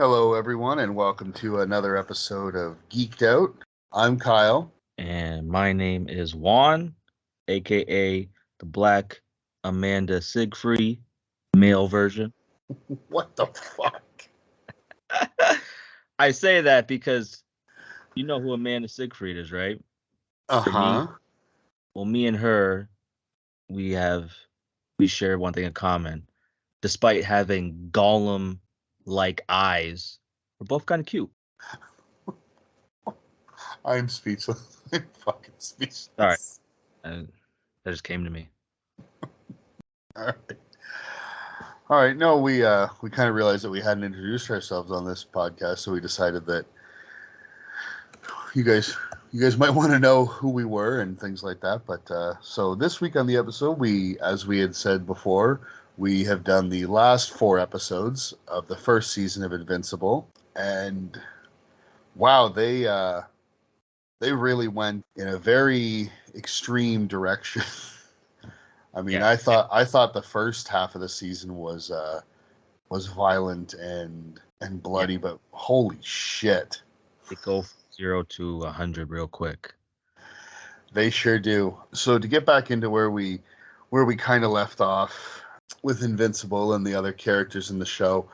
Hello, everyone, and welcome to another episode of Geeked Out. I'm Kyle. And my name is Juan, aka the Black Amanda Siegfried, male version. What the fuck? I say that because you know who Amanda Siegfried is, right? For me, Uh-huh. me and her, we have we share one thing in common. Despite having Gollum-like eyes, we're both kind of cute. I'm speechless. I'm fucking Sorry, speechless. that just came to me. All right. All right. No, we kind of realized that we hadn't introduced ourselves on this podcast, so we decided that you guys might want to know who we were and things like that. But so this week on the episode, as we had said before, we have done the last 4 episodes of the first season of Invincible, and wow, they really went in a very extreme direction. I mean, Yeah, I thought the first half of the season was violent and yeah, bloody, but holy shit, they go from 0 to 100 real quick. they sure do. So to get back into where we kind of left off with Invincible and the other characters in the show,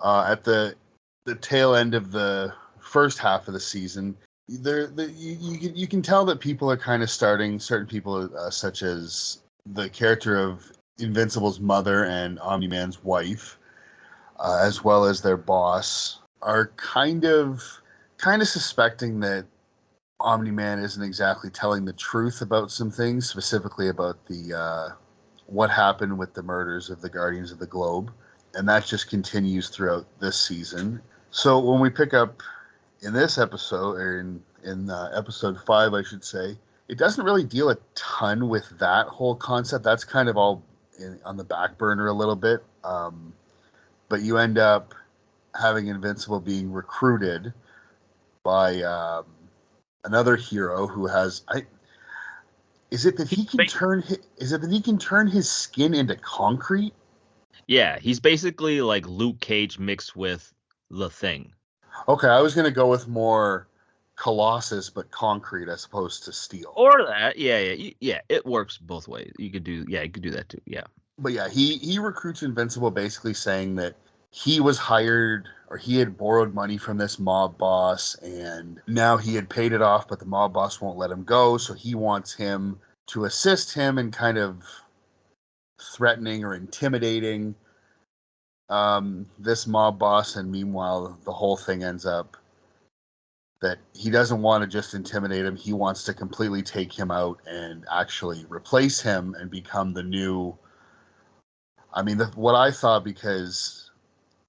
at the tail end of the first half of the season, you can tell that people are kind of certain people, such as the character of Invincible's mother and Omni-Man's wife, as well as their boss, are kind of suspecting that Omni-Man isn't exactly telling the truth about some things, specifically about the what happened with the murders of the Guardians of the Globe, and that just continues throughout this season. So when we pick up in this episode, or in episode 5, I should say, it doesn't really deal a ton with that whole concept. That's kind of all on the back burner a little bit. But you end up having Invincible being recruited by another hero who has. Is it that he can turn? Is it that he can turn his skin into concrete? Yeah, he's basically like Luke Cage mixed with the Thing. Okay, I was gonna go with more Colossus, but concrete as opposed to steel. Or that, yeah. It works both ways. You could do that too. Yeah, But yeah, he recruits Invincible, basically saying that he was hired, or he had borrowed money from this mob boss, and now he had paid it off, but the mob boss won't let him go, so he wants him to assist him in kind of threatening or intimidating this mob boss. And meanwhile, the whole thing ends up that he doesn't want to just intimidate him. He wants to completely take him out and actually replace him and become the new. I mean, what I thought, because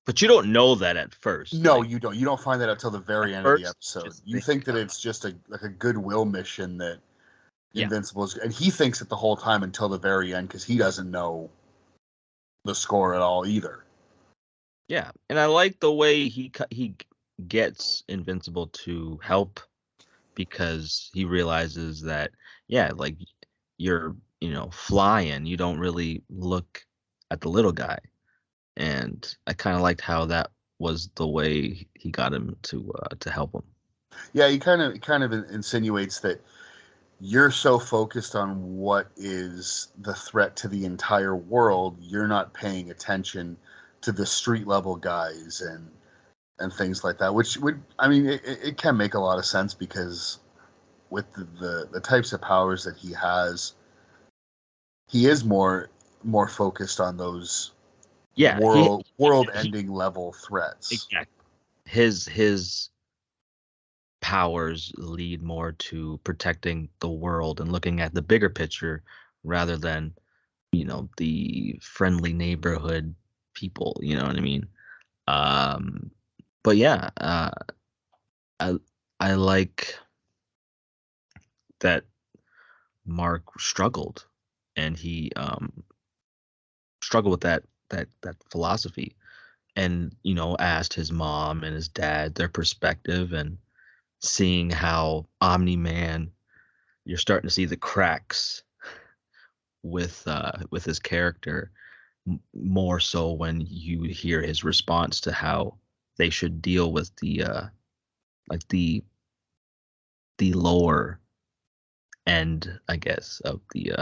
but you don't know that at first. no, Like you don't. You don't find that until the at very end of the first, episode. just You think, think that it's just a goodwill mission that yeah, Invincible is, and he thinks it the whole time until the very end, because he doesn't know the score at all either. yeah. And I like the way he gets Invincible to help because he realizes that like you're flying. You don't really look at the little guy, and I kind of liked how that was the way he got him to help him. Yeah, he kind of insinuates that you're so focused on what is the threat to the entire world, you're not paying attention to the street level guys and things like that. Which would, I mean, it can make a lot of sense, because with the types of powers that he has, he is more focused on those Yeah, world ending level threats. exactly. His powers lead more to protecting the world and looking at the bigger picture rather than the friendly neighborhood people. You know what I mean? Um, but yeah, I I like that Mark struggled, and he struggled with that philosophy, and asked his mom and his dad their perspective, and seeing how Omni-Man, you're starting to see the cracks with his character, more so when you hear his response to how they should deal with like the lower end, I guess, of the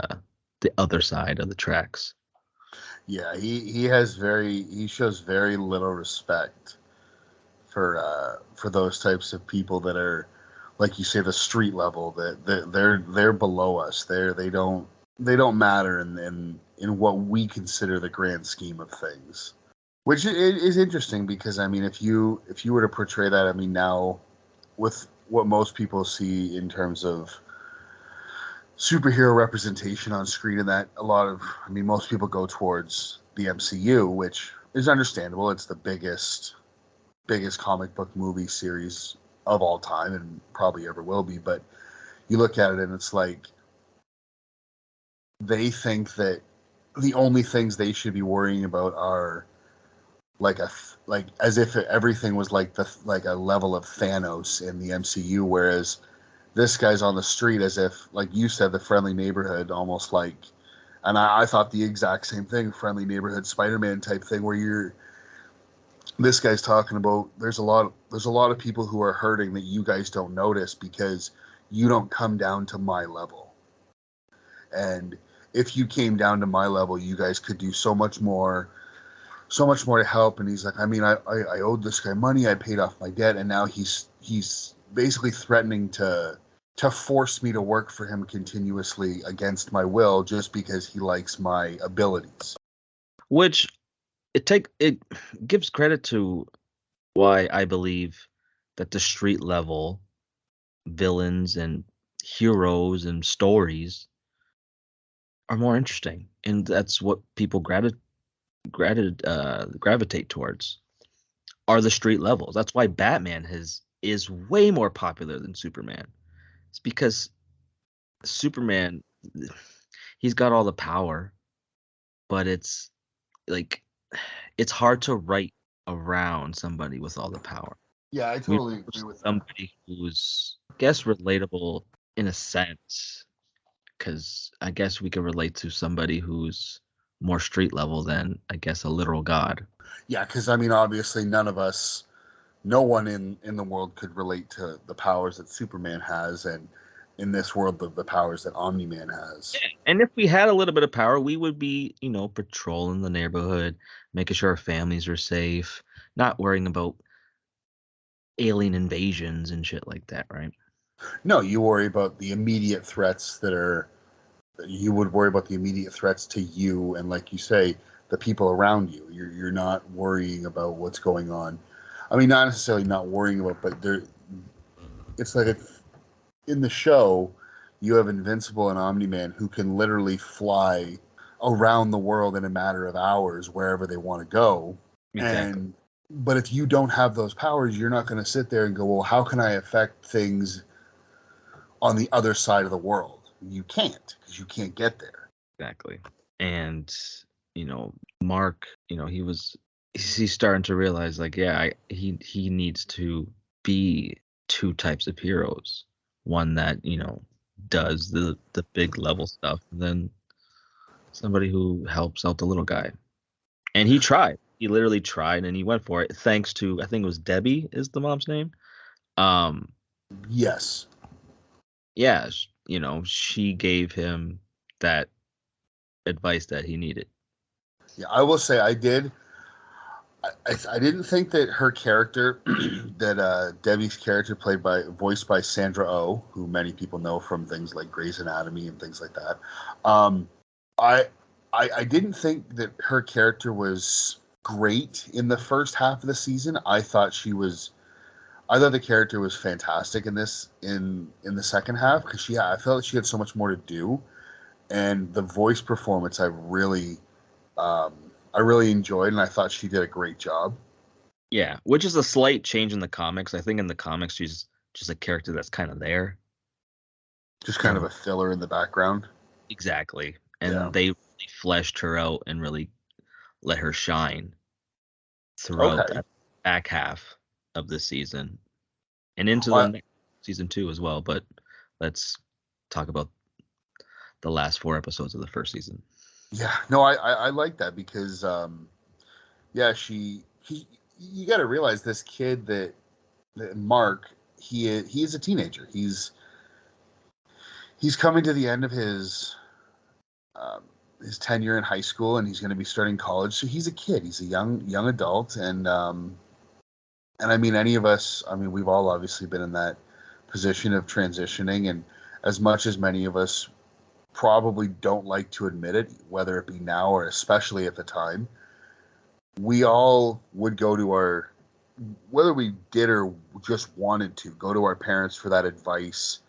other side of the tracks. Yeah, he shows very little respect for those types of people that are, like you say, the street level. That they're below us. They don't matter in what we consider the grand scheme of things, which is interesting because I mean, if you were to portray that, I mean, now with what most people see in terms of superhero representation on screen, and that I mean, most people go towards the MCU, which is understandable. It's the biggest comic book movie series of all time and probably ever will be. But you look at it and it's like they think that the only things they should be worrying about are like as if everything was like a level of Thanos in the MCU, whereas this guy's on the street as if, like you said, the friendly neighborhood, almost like, and I thought the exact same thing, friendly neighborhood Spider-Man type thing, where this guy's talking about there's a lot of people who are hurting that you guys don't notice because you don't come down to my level, and if you came down to my level, you guys could do so much more to help. And he's like, I mean, I owed this guy money, I paid off my debt, and now he's basically threatening to force me to work for him continuously against my will just because he likes my abilities. Which it gives credit to why I believe that the street level villains and heroes and stories are more interesting, and that's what people gravitate towards are the street levels. That's why Batman is way more popular than Superman. It's because Superman, he's got all the power, but it's like it's hard to write around somebody with all the power. Yeah, I We totally agree with that. somebody who's, I guess, relatable in a sense, because I guess we could relate to somebody who's more street level than, I guess, a literal god. Yeah, because I mean, obviously, no one in the world could relate to the powers that Superman has, and in this world, the powers that Omni Man has. And if we had a little bit of power, we would be, patrolling the neighborhood, making sure our families are safe, not worrying about alien invasions and shit like that, right? No, you worry about the immediate threats that are. You would worry about the immediate threats to you, and like you say, the people around you. You're not worrying about what's going on. I mean, not necessarily not worrying about, but there. It's like in the show, you have Invincible and Omni Man who can literally fly around the world in a matter of hours wherever they want to go. Exactly. And but if you don't have those powers, you're not going to sit there and go, well, how can I affect things on the other side of the world? You can't because you can't get there. Exactly. And, Mark, he's starting to realize like, yeah, he needs to be two types of heroes. One that, does the big level stuff, and then somebody who helps out the little guy. And he tried. He literally tried and he went for it thanks to, I think it was Debbie is the mom's name. Um Yes. yeah, she gave him that advice that he needed. Yeah, I will say I did. I didn't think that her character, that Debbie's character, voiced by Sandra Oh, who many people know from things like Grey's Anatomy and things like that. Um, I, I didn't think that her character was great in the first half of the season. I thought the character was fantastic in the second half because I felt like she had so much more to do, and the voice performance um, I really enjoyed, and I thought she did a great job. Yeah, which is a slight change in the comics. I think in the comics she's just a character that's kind of there. Just kind of a filler in the background. Exactly. Yeah. And they really fleshed her out and really let her shine throughout Okay. that back half of the season and into the Well, next season 2 as well, but let's talk about the last 4 episodes of the first season. yeah. No, I like that because yeah, you got to realize this kid that Mark, he's a teenager. He's coming to the end of his tenure in high school, and he's going to be starting college. So he's a kid. He's a young adult, and I mean, any of us. I mean, we've all obviously been in that position of transitioning, and as much as many of us probably don't like to admit it, whether it be now or especially at the time, we all would go to our, whether we did or just wanted to, go to our parents for that advice,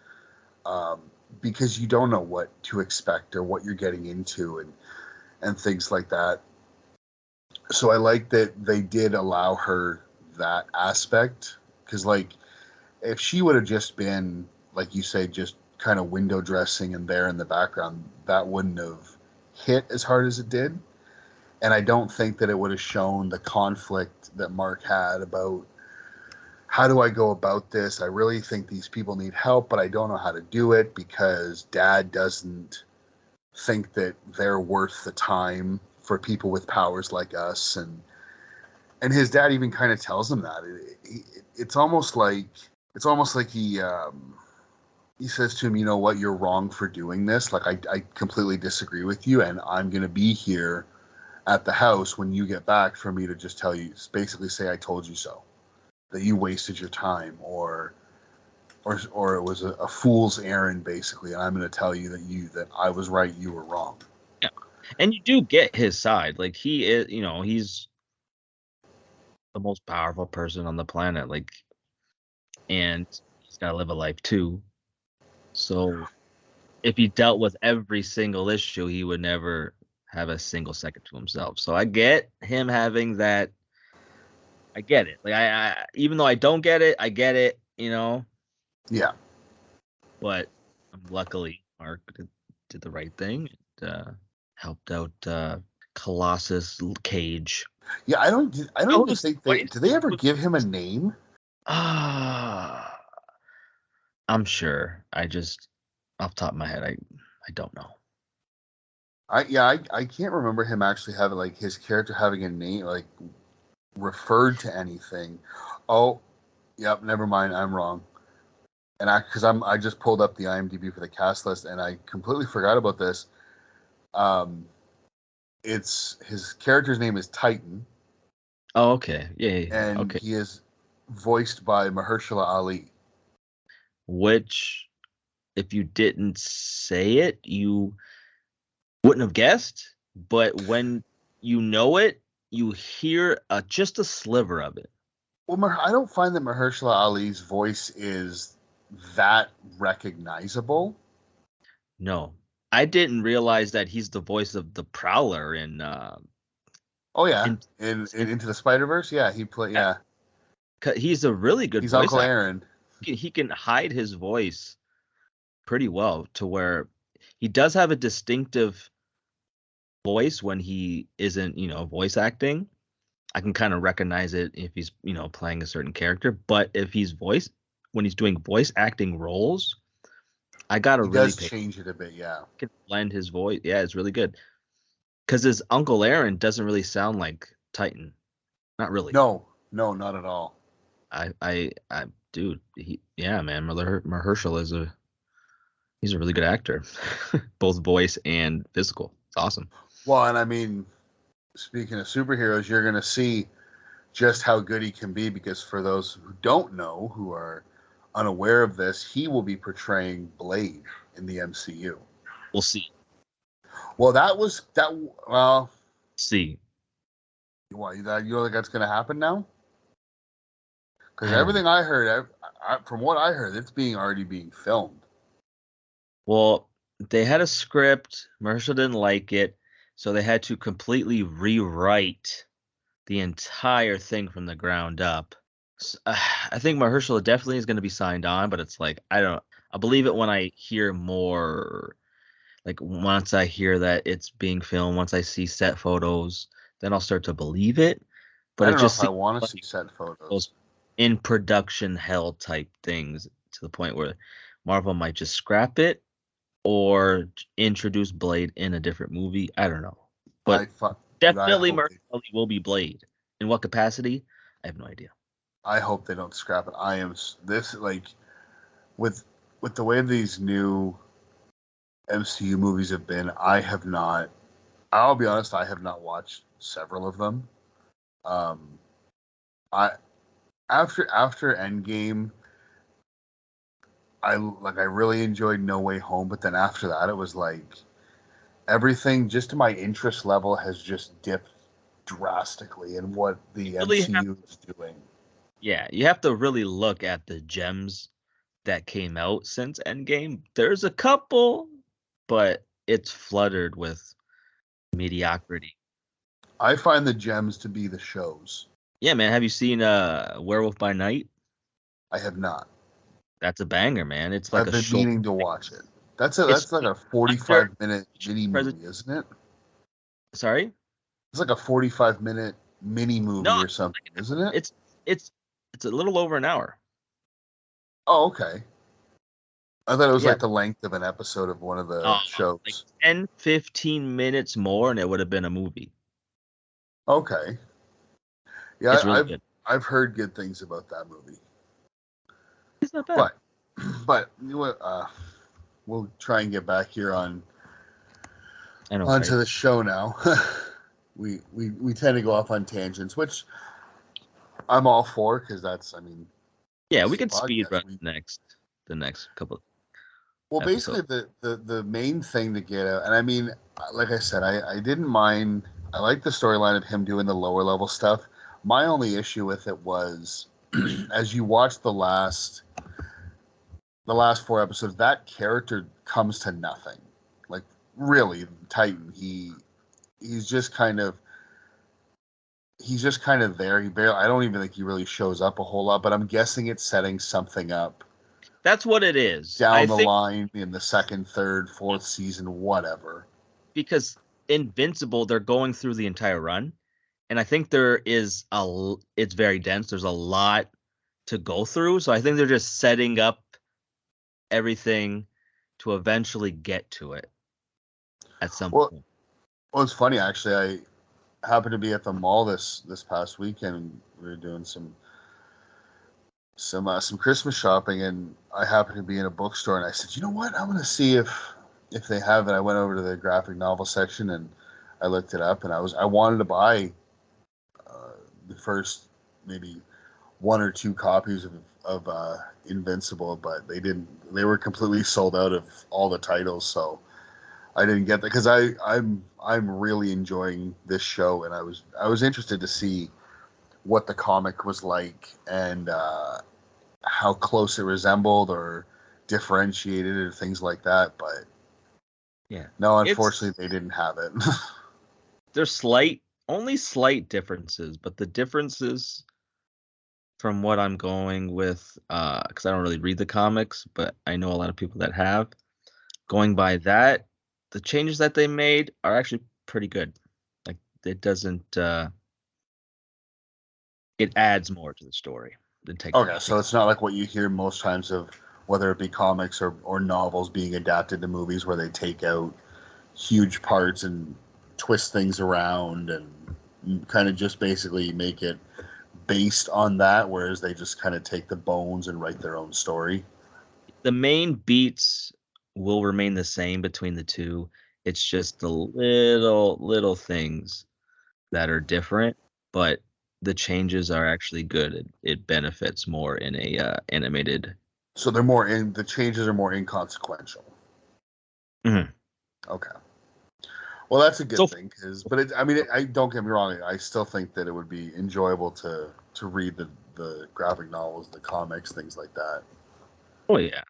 because you don't know what to expect or what you're getting into and things like that. So I like that they did allow her that aspect, because like if she would have just been, like you say, just kind of window dressing and there in the background, that wouldn't have hit as hard as it did. And I don't think that it would have shown the conflict that Mark had about, how do I go about this? I really think these people need help, but I don't know how to do it because Dad doesn't think that they're worth the time for people with powers like us. And his dad even kind of tells him that. It's almost like he says to him, you know what, you're wrong for doing this. Like, I completely disagree with you, and I'm going to be here at the house when you get back for me to just tell you, basically say I told you so, that you wasted your time, or it was a fool's errand, basically, and I'm going to tell you that I was right, you were wrong. Yeah, and you do get his side. Like, he is, he's the most powerful person on the planet. Like, and he's got to live a life too. So if he dealt with every single issue, he would never have a single second to himself. So I get him having that. I get it. Like, I even though I don't get it, I get it. Yeah. But luckily, Mark did the right thing and helped out Colossus Cage. Yeah, I don't even think did they ever give him a name? I'm sure. I just, off the top of my head, I don't know. I can't remember him actually having, like, his character having a name, like, referred to anything. Oh, yep, never mind, I'm wrong. And I just pulled up the IMDb for the cast list, and I completely forgot about this. It's his character's name is Titan. Oh, okay. Yeah. And okay. he is voiced by Mahershala Ali. Which, if you didn't say it, you wouldn't have guessed. But when you know it, you hear just a sliver of it. Well, I don't find that Mahershala Ali's voice is that recognizable. No, I didn't realize that he's the voice of the Prowler in. Oh yeah, in Into the Spider-Verse, yeah, he played. Yeah, he's a really good. He's voice Uncle actor. Aaron. He can hide his voice pretty well to where he does have a distinctive voice when he isn't, voice acting. I can kind of recognize it if he's, playing a certain character. But if he's when he's doing voice acting roles, I gotta really change it a bit. Yeah, can blend his voice. Yeah, it's really good. Because his Uncle Aaron doesn't really sound like Titan. Not really. No, not at all. Dude, man, Mahershala he's a really good actor, both voice and physical. It's awesome. Well, and I mean, speaking of superheroes, you're going to see just how good he can be, because for those who don't know, who are unaware of this, he will be portraying Blade in the MCU. We'll see. Well, well, see. What, you think that's going to happen now? Because everything I heard, from what I heard, it's already being filmed. Well, they had a script. Mahershala didn't like it, so they had to completely rewrite the entire thing from the ground up. So, I think Mahershala definitely is going to be signed on, but it's like, I believe it when I hear more. Like, once I hear that it's being filmed, once I see set photos, then I'll start to believe it. But I don't know if I want to see set photos. Those in production hell type things, to the point where Marvel might just scrap it or introduce Blade in a different movie. I don't know. But definitely Mahershala will be Blade. In what capacity? I have no idea. I hope they don't scrap it. I am this like with the way these new MCU movies have been. I have not. I'll be honest. I have not watched several of them. Um, I after Endgame, I really enjoyed No Way Home, but then after that, it was like everything just to my interest level has just dipped drastically in what the Really MCU is doing. Yeah, you have to really look at the gems that came out since Endgame. There's a couple, but it's fluttered with mediocrity. I find the gems to be the shows. Yeah, man. Have you seen Werewolf by Night? I have not. That's a banger, man. It's like I've a been short. meaning to watch it. That's It's like a under 45-minute mini present. movie, isn't it? Sorry? It's like a 45-minute mini No, movie or something, isn't it? it's it's it's a little over an hour. Oh, okay. I thought it was Yeah. like the length of an episode of one of the Like shows. 10, 15 minutes more, and it would have been a movie. Okay. Yeah, It's really good. I've heard good things about that movie. It's not bad. But you know what, we'll try and get back here I know, onto right? the show now. we tend to go off on tangents, which I'm all for because that's, I mean, Yeah, this we is a could speed podcast. run the next couple Well, episodes. basically, the main thing to get out, and I mean, like I said, I didn't mind. I like the storyline of him doing the lower level stuff. My only issue with it was, as you watch the last four episodes, that character comes to nothing. Like, really, Titan, he's just kind of there. I don't even think he really shows up a whole lot, but I'm guessing it's setting something up That's what it is. I down the think line in the second, third, fourth season, whatever. because Invincible, they're going through the entire run, and I think it's very dense. There's a lot to go through, so I think they're just setting up everything to eventually get to it at some Well, point. it's funny actually. I happened to be at the mall this past weekend. We were doing some Christmas shopping, and I happened to be in a bookstore, and I said, you know what, I'm gonna see if they have it. I went over to the graphic novel section and I looked it up, and I wanted to buy the first maybe one or two copies of Invincible, but they didn't. They were completely sold out of all the titles, so I didn't get that because I'm really enjoying this show, and I was interested to see what the comic was like and how close it resembled or differentiated or things like that. But Yeah, no, it's unfortunately, they didn't have it. there's only slight differences, but the differences from what I'm going with, because I don't really read the comics, but I know a lot of people that have. Going by that, the changes that they made are actually pretty good. Like it doesn't, it adds more to the story than Okay, so takes. it's not like what you hear most times of whether it be comics or novels being adapted to movies where they take out huge parts and twist things around and kind of just basically make it based on that, whereas they just kind of take the bones and write their own story. The main beats will remain the same between the two. It's just the little things that are different, but the changes are actually good. It benefits more in a animated. So the changes are more inconsequential. Mhm. Okay. Well, that's a So good thing I don't get me wrong. I still think that it would be enjoyable to read the graphic novels, the comics, things like that. oh yeah,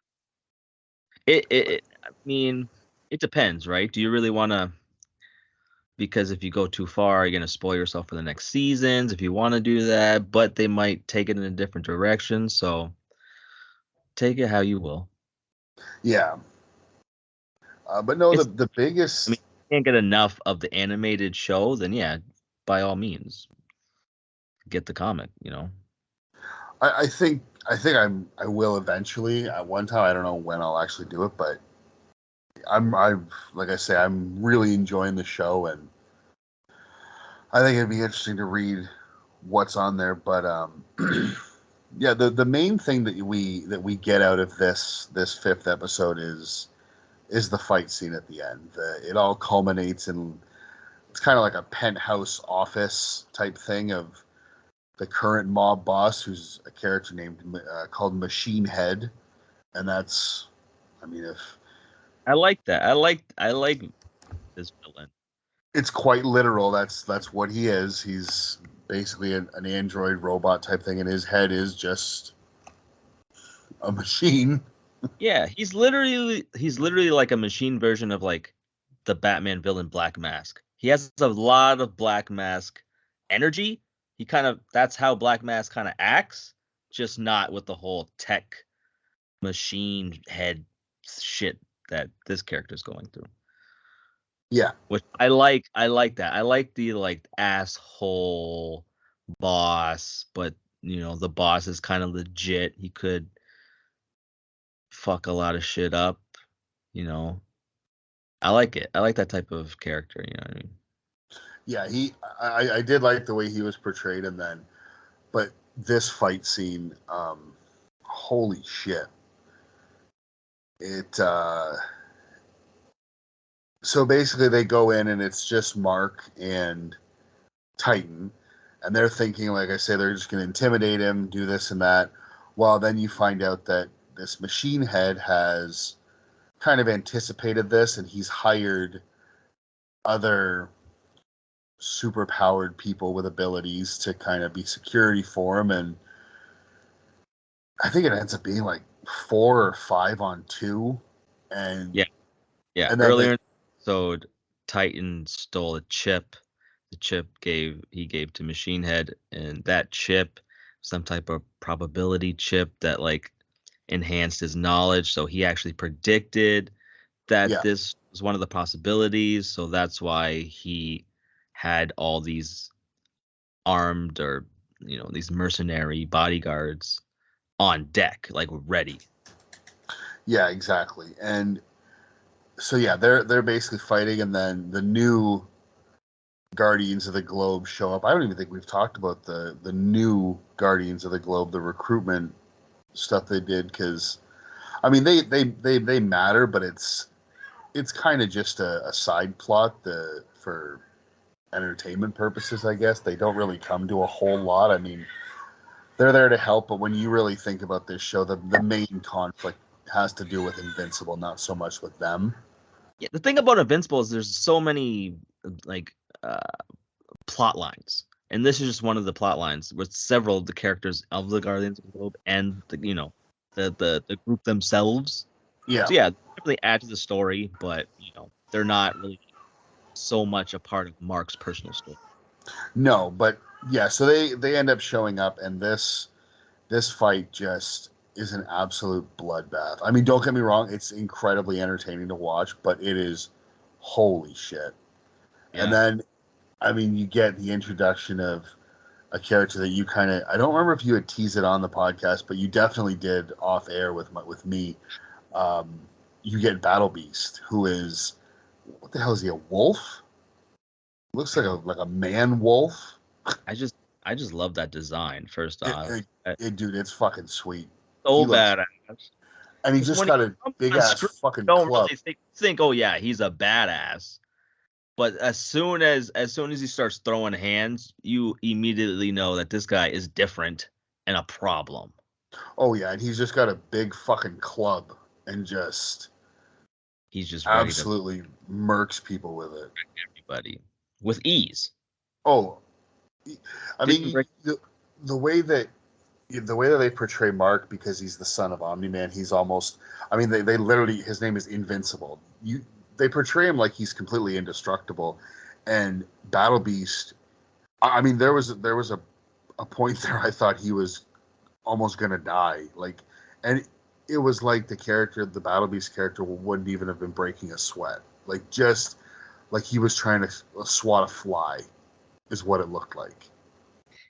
I mean, it depends, right? Do you really want to? Because if you go too far, you're gonna spoil yourself for the next seasons. If you want to do that, but they might take it in a different direction. So take it how you will. Yeah. But no, It's the I mean, biggest. if you can't get enough of the animated show, then yeah, by all means, get the comic. I think I will eventually at one time. I don't know when I'll actually do it, but I like I say, I'm really enjoying the show, and I think it'd be interesting to read what's on there, but yeah, the main thing that we get out of this fifth episode is the fight scene at the end. It all culminates in, it's kind of like a penthouse office type thing of the current mob boss, who's a character named called Machine Head, and that's, I mean, if I like that. I like this villain. it's quite literal, that's what he is. He's basically an android robot type thing, and his head is just a machine. Yeah, he's literally like a machine version of like the Batman villain Black Mask. He has a lot of Black Mask energy. That's how Black Mask kind of acts, just not with the whole tech machine head shit that this character's going through. Yeah, Which I like that. I like the like asshole boss, but the boss is kind of legit. He could fuck a lot of shit up, you know. I like it. I like that type of character, you know what I mean? yeah, I did like the way he was portrayed, and then, but this fight scene, holy shit. It So basically they go in and it's just Mark and Titan, and they're thinking, like I say, they're just going to intimidate him, do this and that. Well, then you find out that this machine head has kind of anticipated this, and he's hired other super powered people with abilities to kind of be security for him. And I think it ends up being like 4 or 5 on 2. And Yeah. Yeah. and then Earlier in the episode, Titan stole a chip. The chip he gave to Machine Head, and that chip, some type of probability chip that like enhanced his knowledge. So he actually predicted that yeah, this was one of the possibilities. So that's why he had all these armed or these mercenary bodyguards on deck, like ready. yeah, exactly. And so yeah, they're basically fighting, and then the new Guardians of the Globe show up. I don't even think we've talked about the new Guardians of the Globe, the recruitment stuff they did, because I mean they matter, but it's kind of just a side plot for entertainment purposes, I guess. They don't really come to a whole lot. I mean, they're there to help, but when you really think about this show, the main conflict has to do with Invincible, not so much with them. Yeah, the thing about Invincible is there's so many like uh, plot lines, and this is just one of the plot lines with several of the characters of the Guardians of the Globe and the group themselves. Yeah. So yeah, they definitely add to the story, but they're not really so much a part of Mark's personal story. No, but yeah, so they end up showing up, and this fight just is an absolute bloodbath. I mean, don't get me wrong, it's incredibly entertaining to watch, but it is holy shit. And Yeah. then, I mean, you get the introduction of a character that you kind of, I don't remember if you had teased it on the podcast, but you definitely did off air with me. Um, you get Battle Beast, who is, what the hell is he, a wolf? Looks like a man wolf. I just I just love that design. First It, off, it, Dude, it's fucking sweet. He so looks, badass. and he's Because just when he got a comes big on ass screen, fucking you don't club. really think, oh yeah, he's a badass. But as soon as he starts throwing hands, you immediately know that this guy is different and a problem. Oh yeah, and he's just got a big fucking club and just He's just ready to absolutely murks people with it. wreck everybody with ease. Oh, I Didn't mean, break. the way that they portray Mark, because he's the son of Omni-Man, he's almost, I mean, they literally, his name is Invincible. They portray him like he's completely indestructible. And Battle Beast, I mean, there was a point there I thought he was almost gonna die. Like, and it was like the Battle Beast character wouldn't even have been breaking a sweat. Like, just like he was trying to swat a fly, is what it looked like.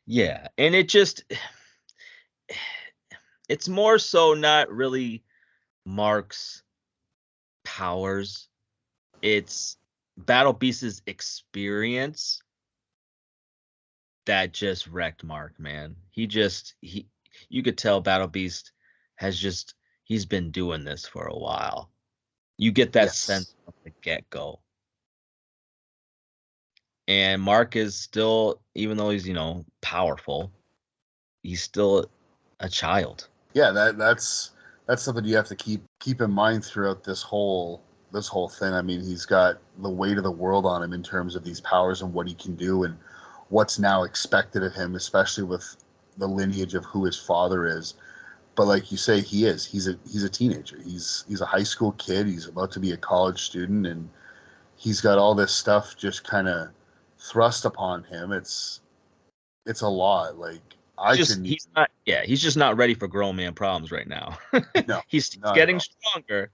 Yeah, and it's more so not really Mark's powers. It's Battle Beast's experience that just wrecked Mark, man. You could tell Battle Beast he's been doing this for a while. You get that sense Yes. from the get-go. And Mark is still, even though he's, powerful, he's still a child. Yeah, that's something you have to keep in mind throughout this whole thing. I mean, he's got the weight of the world on him in terms of these powers and what he can do and what's now expected of him, especially with the lineage of who his father is. But like you say, he's a teenager. He's a high school kid. He's about to be a college student, and he's got all this stuff just kind of thrust upon him. It's a lot. Like I couldn't even. He's just not ready for grown man problems right now. No, He's not at getting all. stronger,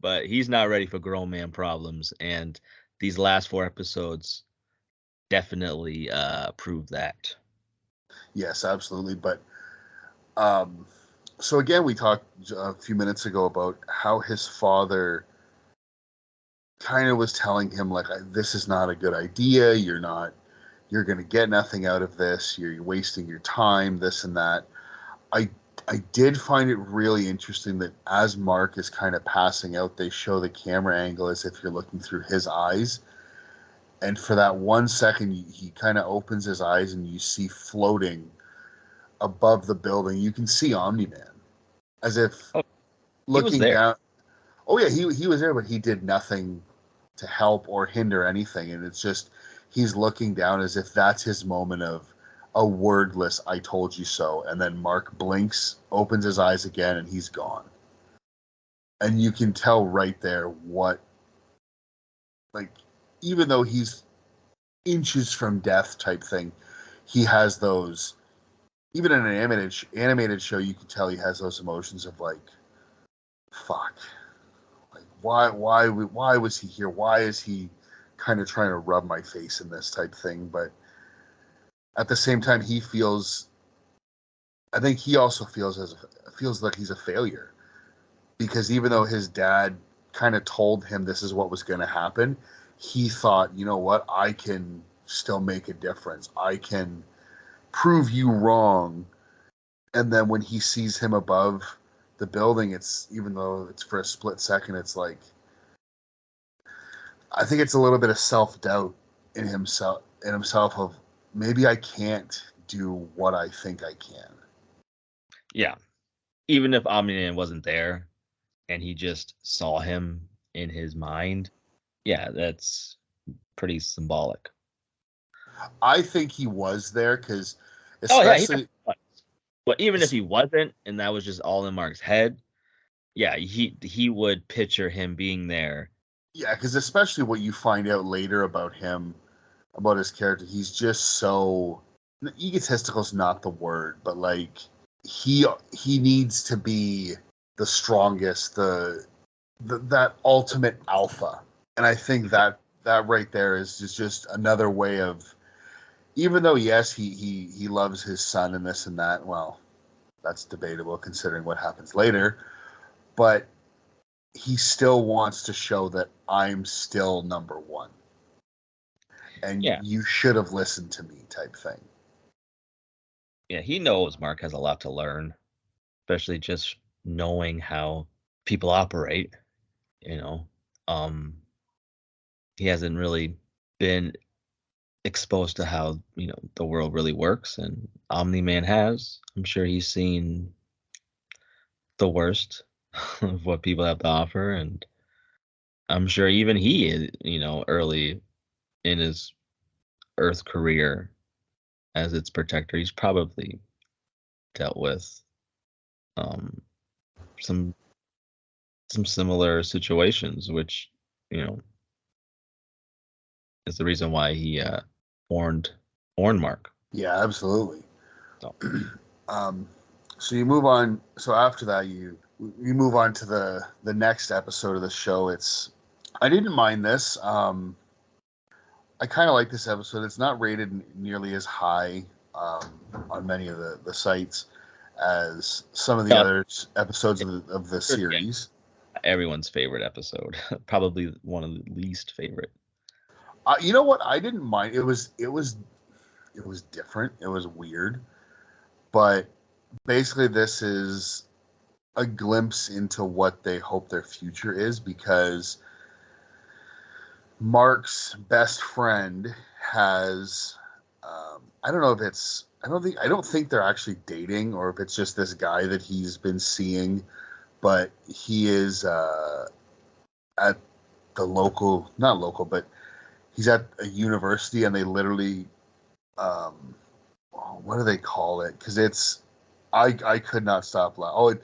but he's not ready for grown man problems. And these last 4 episodes definitely prove that. Yes, absolutely. But um, so again, we talked a few minutes ago about how his father kind of was telling him like, this is not a good idea. You're going to get nothing out of this. You're wasting your time, this and that. I I did find it really interesting that as Mark is kind of passing out, they show the camera angle as if you're looking through his eyes. And for that 1 second, he kind of opens his eyes and you see floating above the building. You can see Omni Man as if Oh, he was looking there. down. Oh yeah, he was there, but he did nothing to help or hinder anything. And it's just he's looking down as if that's his moment of a wordless "I told you so." And then Mark blinks, opens his eyes again, and he's gone. And you can tell right there what, like, even though he's inches from death type thing, he has those. Even in an animated show, you can tell he has those emotions of like, fuck. Like why was he here? Why is he kind of trying to rub my face in this type thing? But at the same time, I think he also feels like he's a failure because even though his dad kind of told him this is what was going to happen, he thought, you know what, I can still make a difference. I can prove you wrong. And then when he sees him above the building, it's, even though it's for a split second, it's like, I think it's a little bit of self-doubt in himself of maybe I can't do what I think I can. Yeah. Even if Omni-Man wasn't there and he just saw him in his mind, yeah, that's pretty symbolic. I think he was there because, Oh yeah, he especially, definitely was. But even if he wasn't, and that was just all in Mark's head, yeah, he would picture him being there. yeah, because especially what you find out later about him, about his character, he's just so egotistical is not the word, but like he needs to be the strongest, that ultimate alpha, and I think that right there is just another way of, even though yes he loves his son and this and that, well, that's debatable considering what happens later, but he still wants to show that I'm still number one and Yeah, you should have listened to me type thing. yeah, he knows Mark has a lot to learn, especially just knowing how people operate. You know, um, he hasn't really been exposed to how the world really works, and Omni Man has. I'm sure he's seen the worst of what people have to offer, and I'm sure even he is, early in his Earth career as its protector, he's probably dealt with um, some similar situations, which you know is the reason why he warned Mark. Yeah, absolutely. So um, so you move on. So after that, you move on to the next episode of the show. I didn't mind this. I kind of like this episode. It's not rated nearly as high on many of the sites as some of the uh, other episodes of the yeah, series. everyone's favorite episode, probably one of the least favorite. You know what? I didn't mind. It was different. It was weird. But basically, this is a glimpse into what they hope their future is, because Mark's best friend has I don't know if it's I don't think they're actually dating, or if it's just this guy that he's been seeing, but he is at the local, not local, but he's at a university, and they literally what do they call it? Because I could not stop laughing.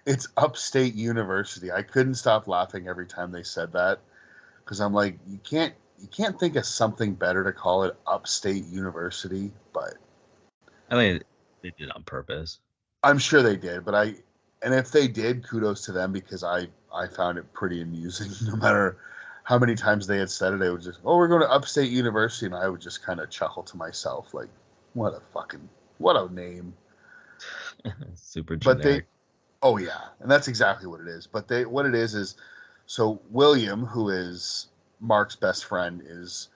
It's Upstate University. I couldn't stop laughing every time they said that, because I'm like, you can't think of something better to call it, Upstate University. But I think they did it on purpose. I'm sure they did. And if they did, kudos to them, because I found it pretty amusing. No matter how many times they had said it, I would just, oh, we're going to Upstate University, and I would just kind of chuckle to myself, like, what a name. Super But generic. oh yeah, and that's exactly what it is. But what it is so William, who is Mark's best friend, is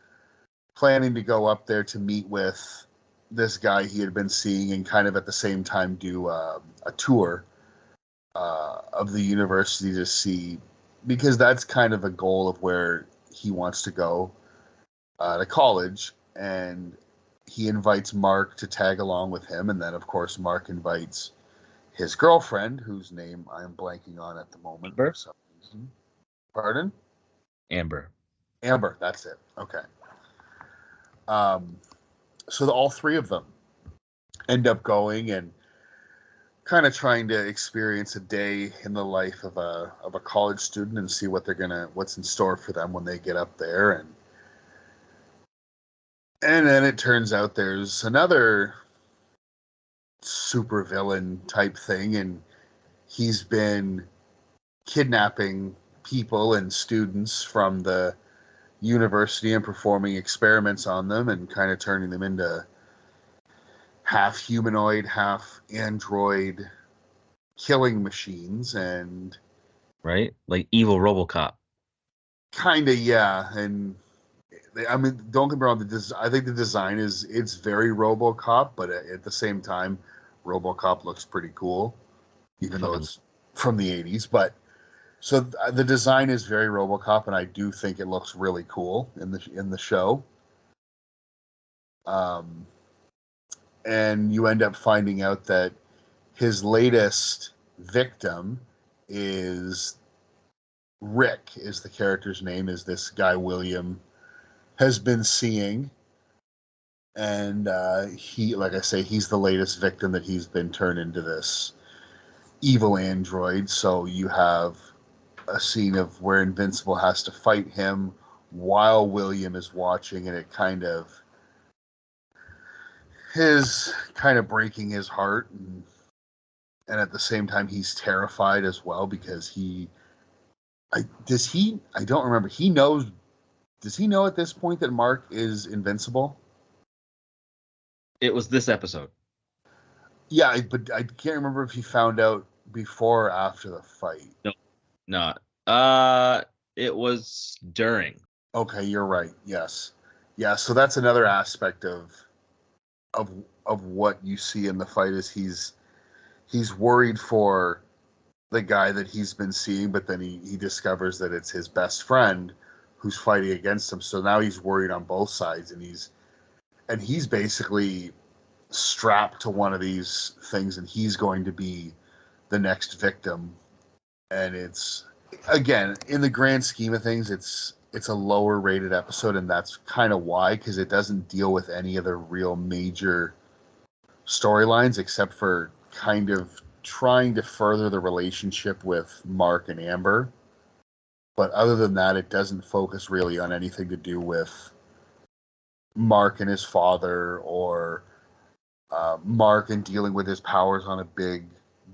planning to go up there to meet with this guy he had been seeing, and kind of at the same time do a tour of the university to see, because that's kind of a goal of where he wants to go to college. And he invites Mark to tag along with him, and then of course Mark invites his girlfriend, whose name I am blanking on at the moment Amber? for some reason. Pardon? Amber. Amber, that's it. Okay. So all three of them end up going and kind of trying to experience a day in the life of a college student, and see what's in store for them when they get up there. And then it turns out there's another super villain type thing, and he's been kidnapping people and students from the university and performing experiments on them, and kind of turning them into half humanoid, half android killing machines. And Right? Like evil RoboCop. kind of, yeah. And I mean, don't get me wrong, I think the design it's very RoboCop, but at the same time, RoboCop looks pretty cool, even though Fucking it's from the 80s. But so the design is very RoboCop, and I do think it looks really cool in the show. Um, and you end up finding out that his latest victim is Rick, is the character's name, is this guy William has been seeing. And he, like I say, he's the latest victim that he's been turned into this evil android. So you have a scene of where Invincible has to fight him while William is watching, and it kind of is kind of breaking his heart. And at the same time, he's terrified as well, because I don't remember. Does he know at this point that Mark is invincible? It was this episode. Yeah, but I can't remember if he found out before or after the fight. No. Not. It was during. Okay, you're right. Yes. Yeah, so that's another aspect of of what you see in the fight, is he's worried for the guy that he's been seeing, but then he discovers that it's his best friend who's fighting against him. So now he's worried on both sides, and he's basically strapped to one of these things, and he's going to be the next victim. And it's, again, in the grand scheme of things, it's a lower rated episode, and that's kind of why, because it doesn't deal with any of the real major storylines, except for kind of trying to further the relationship with Mark and Amber. But other than that, it doesn't focus really on anything to do with Mark and his father, or Mark and dealing with his powers on a big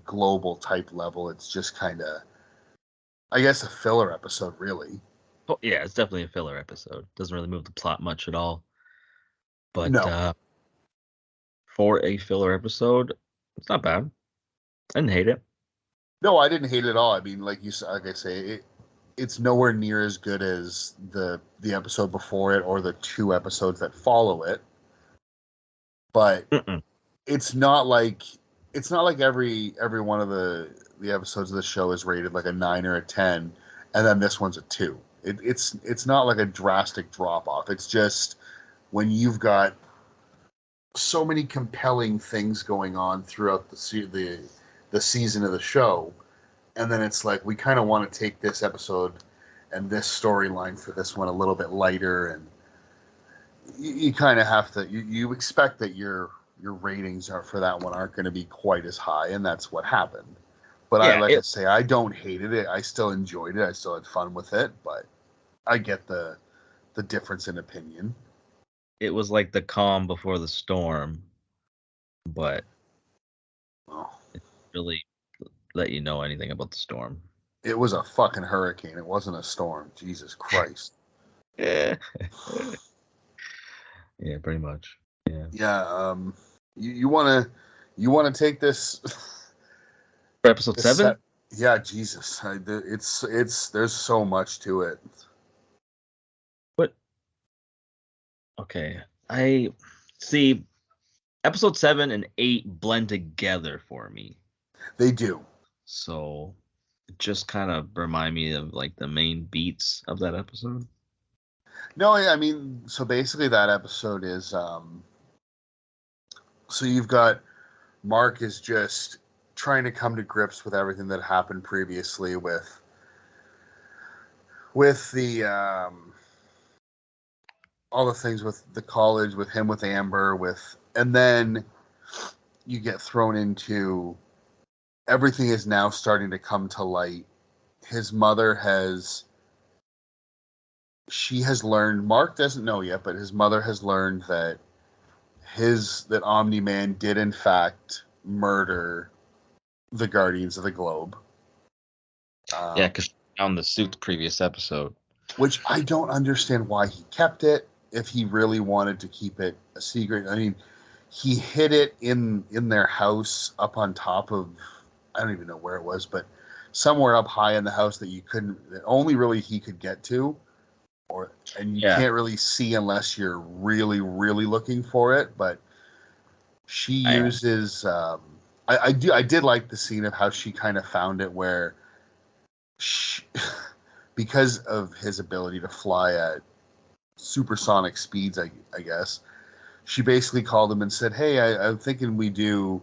global type level. It's just kind of, I guess, a filler episode, really. Oh, yeah, it's definitely a filler episode. Doesn't really move the plot much at all. But No, for a filler episode, it's not bad. I didn't hate it. no, I didn't hate it at all. I mean, like I say, it's nowhere near as good as the episode before it, or the two episodes that follow it. but Mm-mm. it's not like every one of the episodes of the show is rated like a 9 or a 10, and then this one's a 2. It's not like a drastic drop off. It's just when you've got so many compelling things going on throughout the season of the show, and then it's like we kind of want to take this episode and this storyline for this one a little bit lighter, and you kind of have to you expect that your ratings are for that one aren't going to be quite as high, and that's what happened. But Yeah, I say, I don't hated it. I still enjoyed it. I still had fun with it, but I get the difference in opinion. it was like the calm before the storm, but Oh, it really let you know anything about the storm. it was a fucking hurricane. It wasn't a storm. Jesus Christ. Yeah. Yeah, pretty much. Yeah. Yeah. You wanna take this For episode this set? 7? Yeah, Jesus. It's there's so much to it. But okay, I see episode 7 and 8 blend together for me. They do. So just kind of remind me of like the main beats of that episode. No, I mean, so basically that episode is so you've got Mark is just trying to come to grips with everything that happened previously with the all the things with the college, with him, with Amber, and then you get thrown into everything is now starting to come to light. His mother has learned, Mark doesn't know yet, but his mother has learned that Omni-Man did in fact murder the Guardians of the Globe. Yeah, because found the suit the previous episode. Which I don't understand why he kept it if he really wanted to keep it a secret. I mean, he hid it in their house up on top of, I don't even know where it was, but somewhere up high in the house that only really he could get to, and you can't really see unless you're really, really looking for it. But she uses, I did like the scene of how she kind of found it, where because of his ability to fly at supersonic speeds, I guess, she basically called him and said, "Hey, I'm thinking we do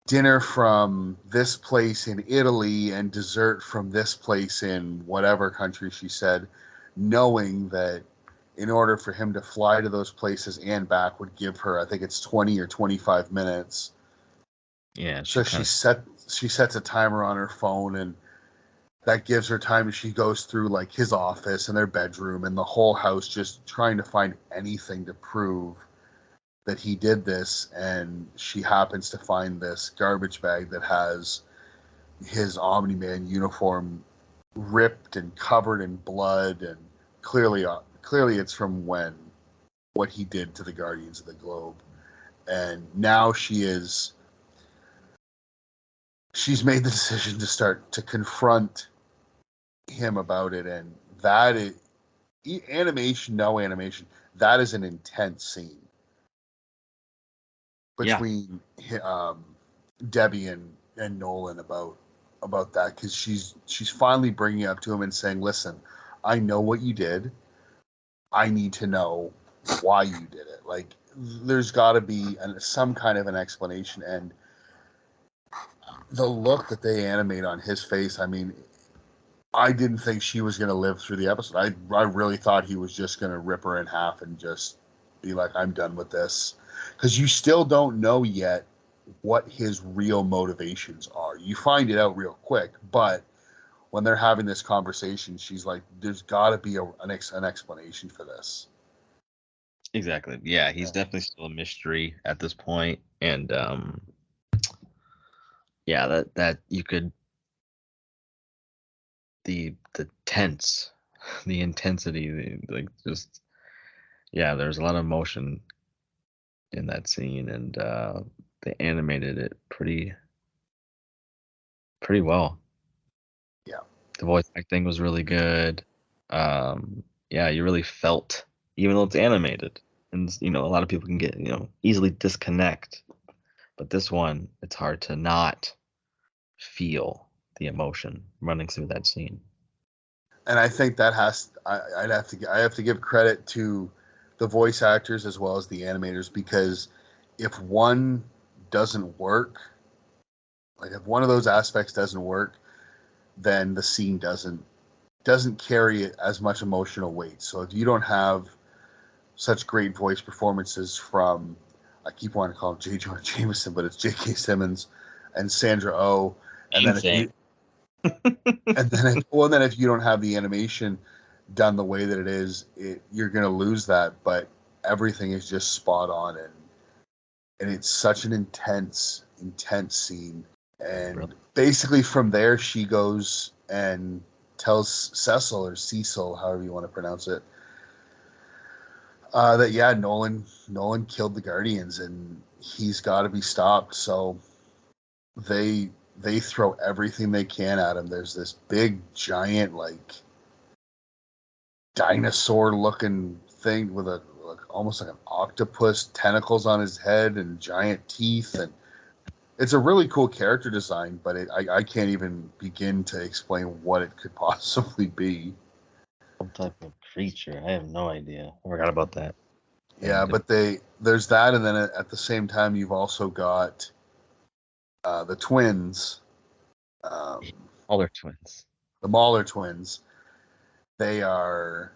dinner from this place in Italy and dessert from this place in whatever country," she said, knowing that in order for him to fly to those places and back would give her, I think it's 20 or 25 minutes. Yeah. So she sets a timer on her phone, and that gives her time, and she goes through like his office and their bedroom and the whole house, just trying to find anything to prove that he did this. And she happens to find this garbage bag that has his Omni-Man uniform ripped and covered in blood, and clearly it's from what he did to the Guardians of the Globe. And now she's made the decision to start to confront him about it, and that is animation, no animation. That is an intense scene between Debbie and Nolan about that, because she's finally bringing it up to him and saying, "Listen, I know what you did. I need to know why you did it. Like, there's got to be some kind of an explanation." And the look that they animate on his face, I mean, I didn't think she was going to live through the episode. I really thought he was just going to rip her in half and just be like, "I'm done with this." Because you still don't know yet what his real motivations are. You find it out real quick, but when they're having this conversation, she's like, "There's got to be an explanation for this." Exactly. Yeah, he's definitely still a mystery at this point, and yeah, that you could the tense, the intensity, like just there's a lot of emotion in that scene, and they animated it pretty well. Yeah. The voice acting was really good. Yeah, you really felt, even though it's animated, And a lot of people can get easily disconnect, but this one, it's hard to not feel the emotion running through that scene. And I think that I have to give credit to the voice actors as well as the animators, because if one doesn't work, like if one of those aspects doesn't work, then the scene doesn't carry as much emotional weight. So if you don't have such great voice performances from, I keep wanting to call him J. Jonah Jameson, but it's J.K. Simmons and Sandra Oh, and then if Insane. you then if you don't have the animation done the way that it is, you're gonna lose that. But everything is just spot on, and it's such an intense scene. And Really? basically from there, she goes and tells Cecil, or Cecil, however you want to pronounce it, that Nolan killed the Guardians and he's got to be stopped. So they throw everything they can at him. There's this big giant like dinosaur looking thing with almost like an octopus tentacles on his head and giant teeth, and it's a really cool character design, but I can't even begin to explain what it could possibly be. Some type of creature. I have no idea. I forgot about that. Yeah, but there's that, and then at the same time, you've also got the twins, um, All their twins. the Mahler twins. They are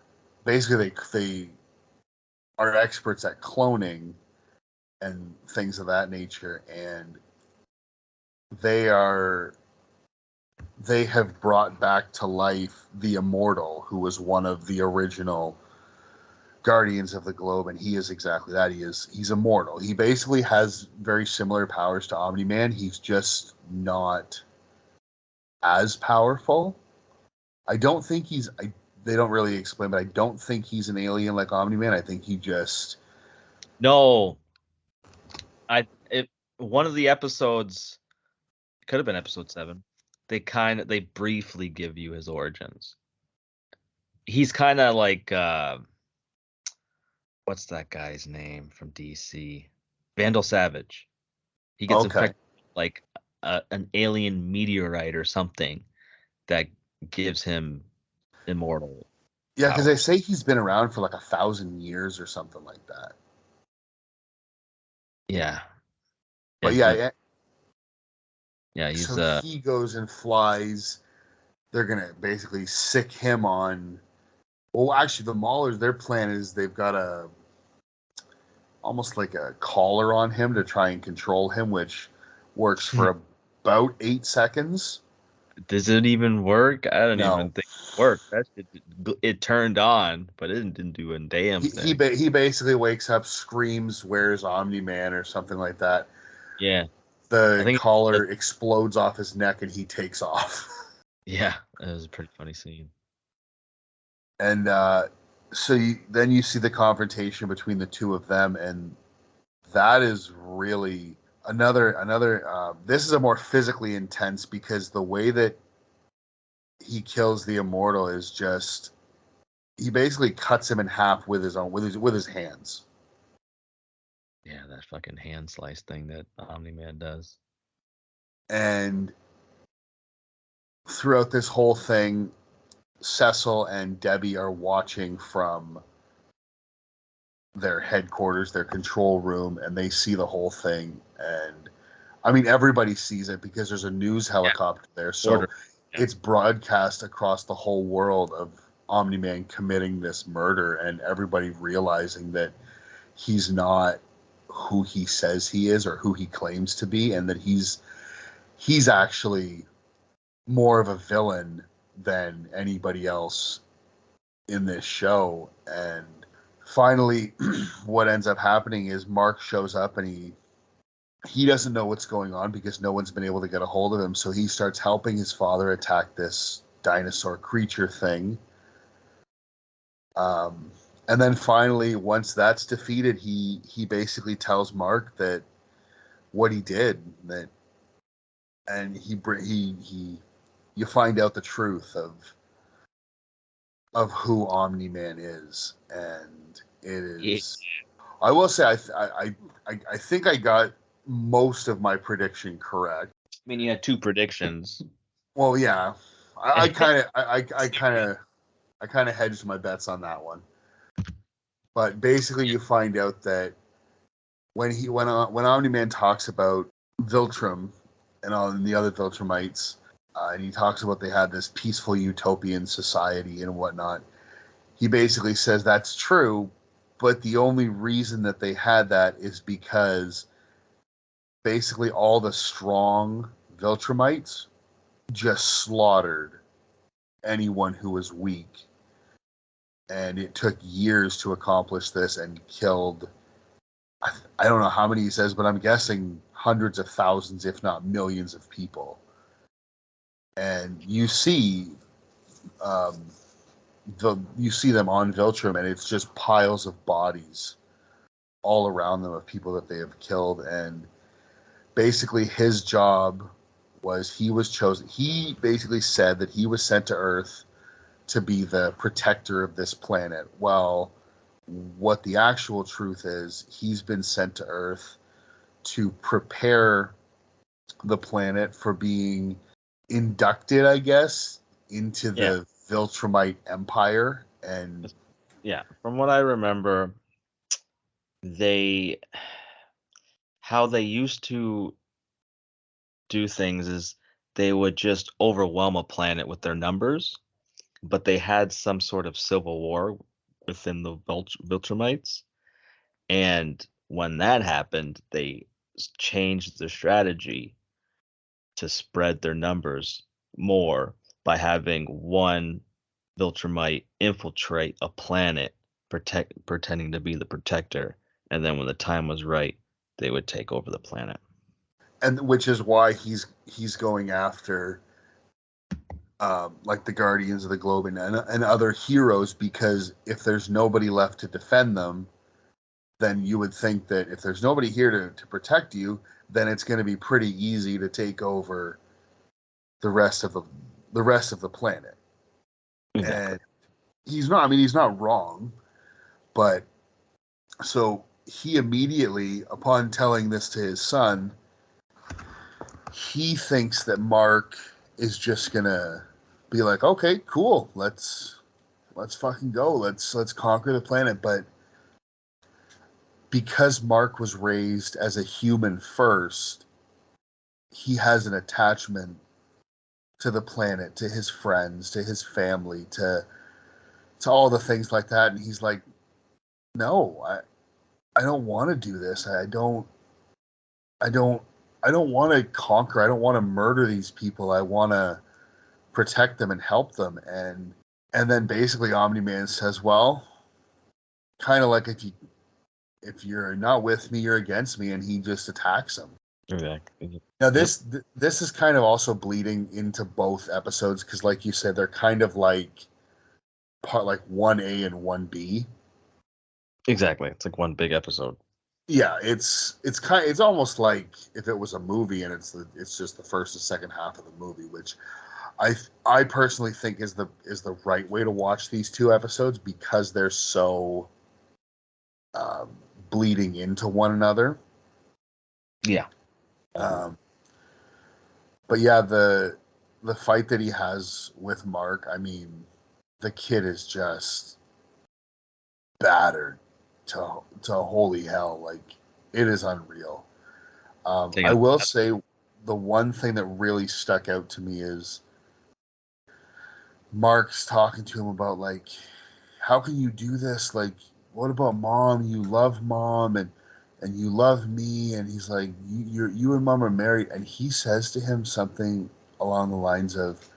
basically they are experts at cloning and things of that nature, and they are they have brought back to life the Immortal, who was one of the original Guardians of the Globe, and he is exactly that. He's immortal. He basically has very similar powers to Omni-Man. He's just not as powerful. I don't think they don't really explain, but I don't think he's an alien like Omni-Man. I think he just No, one of the episodes, it could have been episode 7. They briefly give you his origins. He's kind of like what's that guy's name from DC? Vandal Savage. He gets okay. infected like an alien meteorite or something that gives him immortal Yeah, because they powers. say he's been around for like 1,000 years or something like that. Yeah. But Yeah, yeah, he's so he goes and flies. They're gonna basically sick him on. Well, actually, the Maulers, their plan is they've got almost like a collar on him to try and control him, which works for about 8 seconds. does it even work? I don't No, even think it worked. It turned on, but it didn't do a damn thing. he basically wakes up, screams, "Where's Omni Man?" or something like that. Yeah. I The think collar explodes off his neck and he takes off. yeah, it was a pretty funny scene. And so then you see the confrontation between the two of them, and that is really another. This is a more physically intense, because the way that he kills the Immortal is just, he basically cuts him in half with his hands. Yeah, that fucking hand slice thing that Omni-Man does. And throughout this whole thing, Cecil and Debbie are watching from their headquarters, their control room, and they see the whole thing. And I mean, everybody sees it because there's a news helicopter there. So Yeah. it's broadcast across the whole world of Omni-Man committing this murder, and everybody realizing that he's not who he says he is or who he claims to be, and that he's actually more of a villain than anybody else in this show. And finally, what ends up happening is Mark shows up, and he doesn't know what's going on because no one's been able to get a hold of him. So he starts helping his father attack this dinosaur creature thing. And then finally, once that's defeated, he basically tells Mark that what he did, and he you find out the truth of who Omni-Man is, and it He, is. I will say I think I got most of my prediction correct. I mean, you had two predictions. Well, yeah, I kind of hedged my bets on that one. But basically, you find out that when Omni-Man talks about Viltrum and all the other Viltrumites, and he talks about they had this peaceful utopian society and whatnot, he basically says that's true, but the only reason that they had that is because basically all the strong Viltrumites just slaughtered anyone who was weak. And it took years to accomplish this and killed, I don't know how many he says, but I'm guessing hundreds of thousands, if not millions of people. And you see you see them on Viltrum, and it's just piles of bodies all around them of people that they have killed. And basically his job was, he was chosen. He basically said that he was sent to Earth to be the protector of this planet. Well, what the actual truth is, he's been sent to Earth to prepare the planet for being inducted, I guess, into the Viltrumite Empire. And yeah, from what I remember, how they used to do things is they would just overwhelm a planet with their numbers, but they had some sort of civil war within the Viltrumites, and when that happened, they changed their strategy to spread their numbers more by having one Viltrumite infiltrate a planet, pretending to be the protector, and then when the time was right, they would take over the planet. And which is why he's going after like the Guardians of the Globe and other heroes, because if there's nobody left to defend them, then you would think that if there's nobody here to protect you, then it's going to be pretty easy to take over the rest of the planet. Exactly. And he's not wrong, but so he immediately, upon telling this to his son, he thinks that Mark is just gonna be like, okay, cool, let's fucking go, let's conquer the planet. But because Mark was raised as a human first, he has an attachment to the planet, to his friends, to his family, to all the things like that. And he's like, no, I don't want to do this. I don't want to conquer. I don't want to murder these people. I want to protect them and help them. And then basically Omni-Man says, well, kind of like if you're not with me, you're against me, and he just attacks him. Exactly. Now this is kind of also bleeding into both episodes, because like you said, they're kind of like part like 1A and 1B. Exactly. It's like one big episode. Yeah, it's almost like if it was a movie and it's just the first and second half of the movie, which I personally think is the right way to watch these two episodes, because they're so bleeding into one another. Yeah. But yeah, the fight that he has with Mark, I mean, the kid is just battered to holy hell. Like, it is unreal. I will say the one thing that really stuck out to me is Mark's talking to him about, like, how can you do this? Like, what about mom? You love mom and you love me. And he's like, you and mom are married. And he says to him something along the lines of,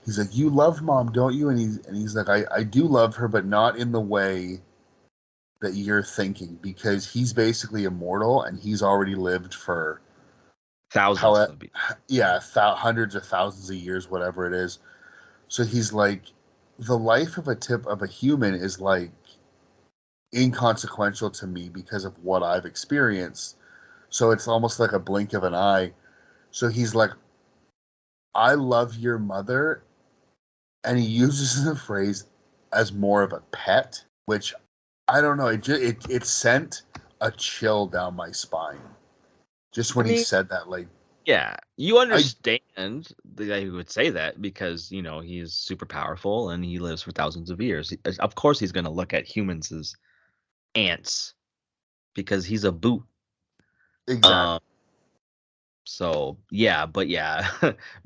he's like, you love mom, don't you? And he's like, I do love her, but not in the way that you're thinking, because he's basically immortal and he's already lived for thousands of years. Hundreds of thousands of years, whatever it is. So he's like, the life of a human is like inconsequential to me because of what I've experienced. So it's almost like a blink of an eye. So he's like, I love your mother. And he uses the phrase as more of a pet, which I don't know. It sent a chill down my spine just I when he mean, said that. Like, yeah, you I understand the guy who would say that because, he's super powerful and he lives for thousands of years. Of course, he's going to look at humans as ants because he's a boot. exactly Um, so yeah, but yeah,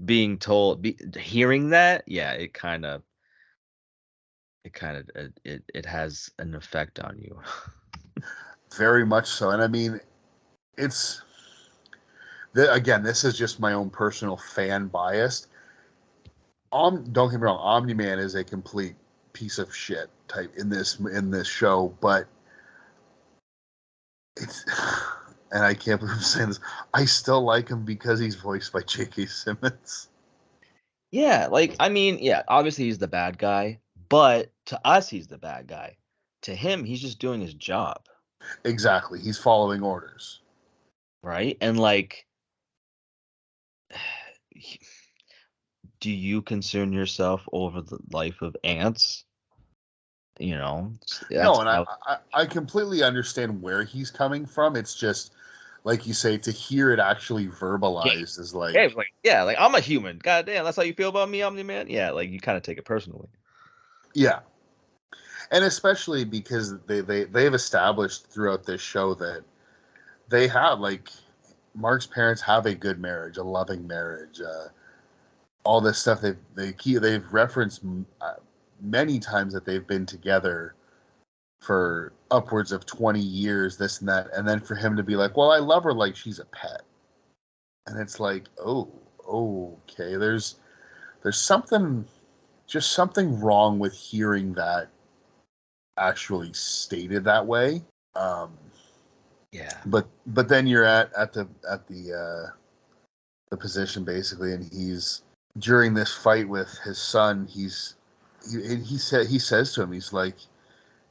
being told, hearing that, yeah, it has an effect on you. very much so. And I mean, it's again, this is just my own personal fan bias. Don't get me wrong, Omni Man is a complete piece of shit type in this show, but it's and I can't believe I'm saying this. I still like him because he's voiced by J.K. Simmons. Yeah, like I mean, yeah, obviously he's the bad guy, but to us he's the bad guy. To him, he's just doing his job, Exactly, he's following orders. right? And like, do you concern yourself over the life of ants? That's No, and how. I completely understand where he's coming from. It's just like you say, to hear it actually Yeah, verbalized is yeah, like, like I'm a human. God damn, that's how you feel about me, Omni Man. Yeah, like you kind of take it personally. yeah. And especially because they've established throughout this show that they have, like, Mark's parents have a good marriage, a loving marriage, all this stuff. They've referenced many times that they've been together for upwards of 20 years, this and that, and then for him to be like, well, I love her like she's a pet. And it's like, oh, okay, there's something, just something wrong with hearing that actually stated that way. um Yeah. but then you're at the position basically, and he's, during this fight with his son, he says to him, he's like,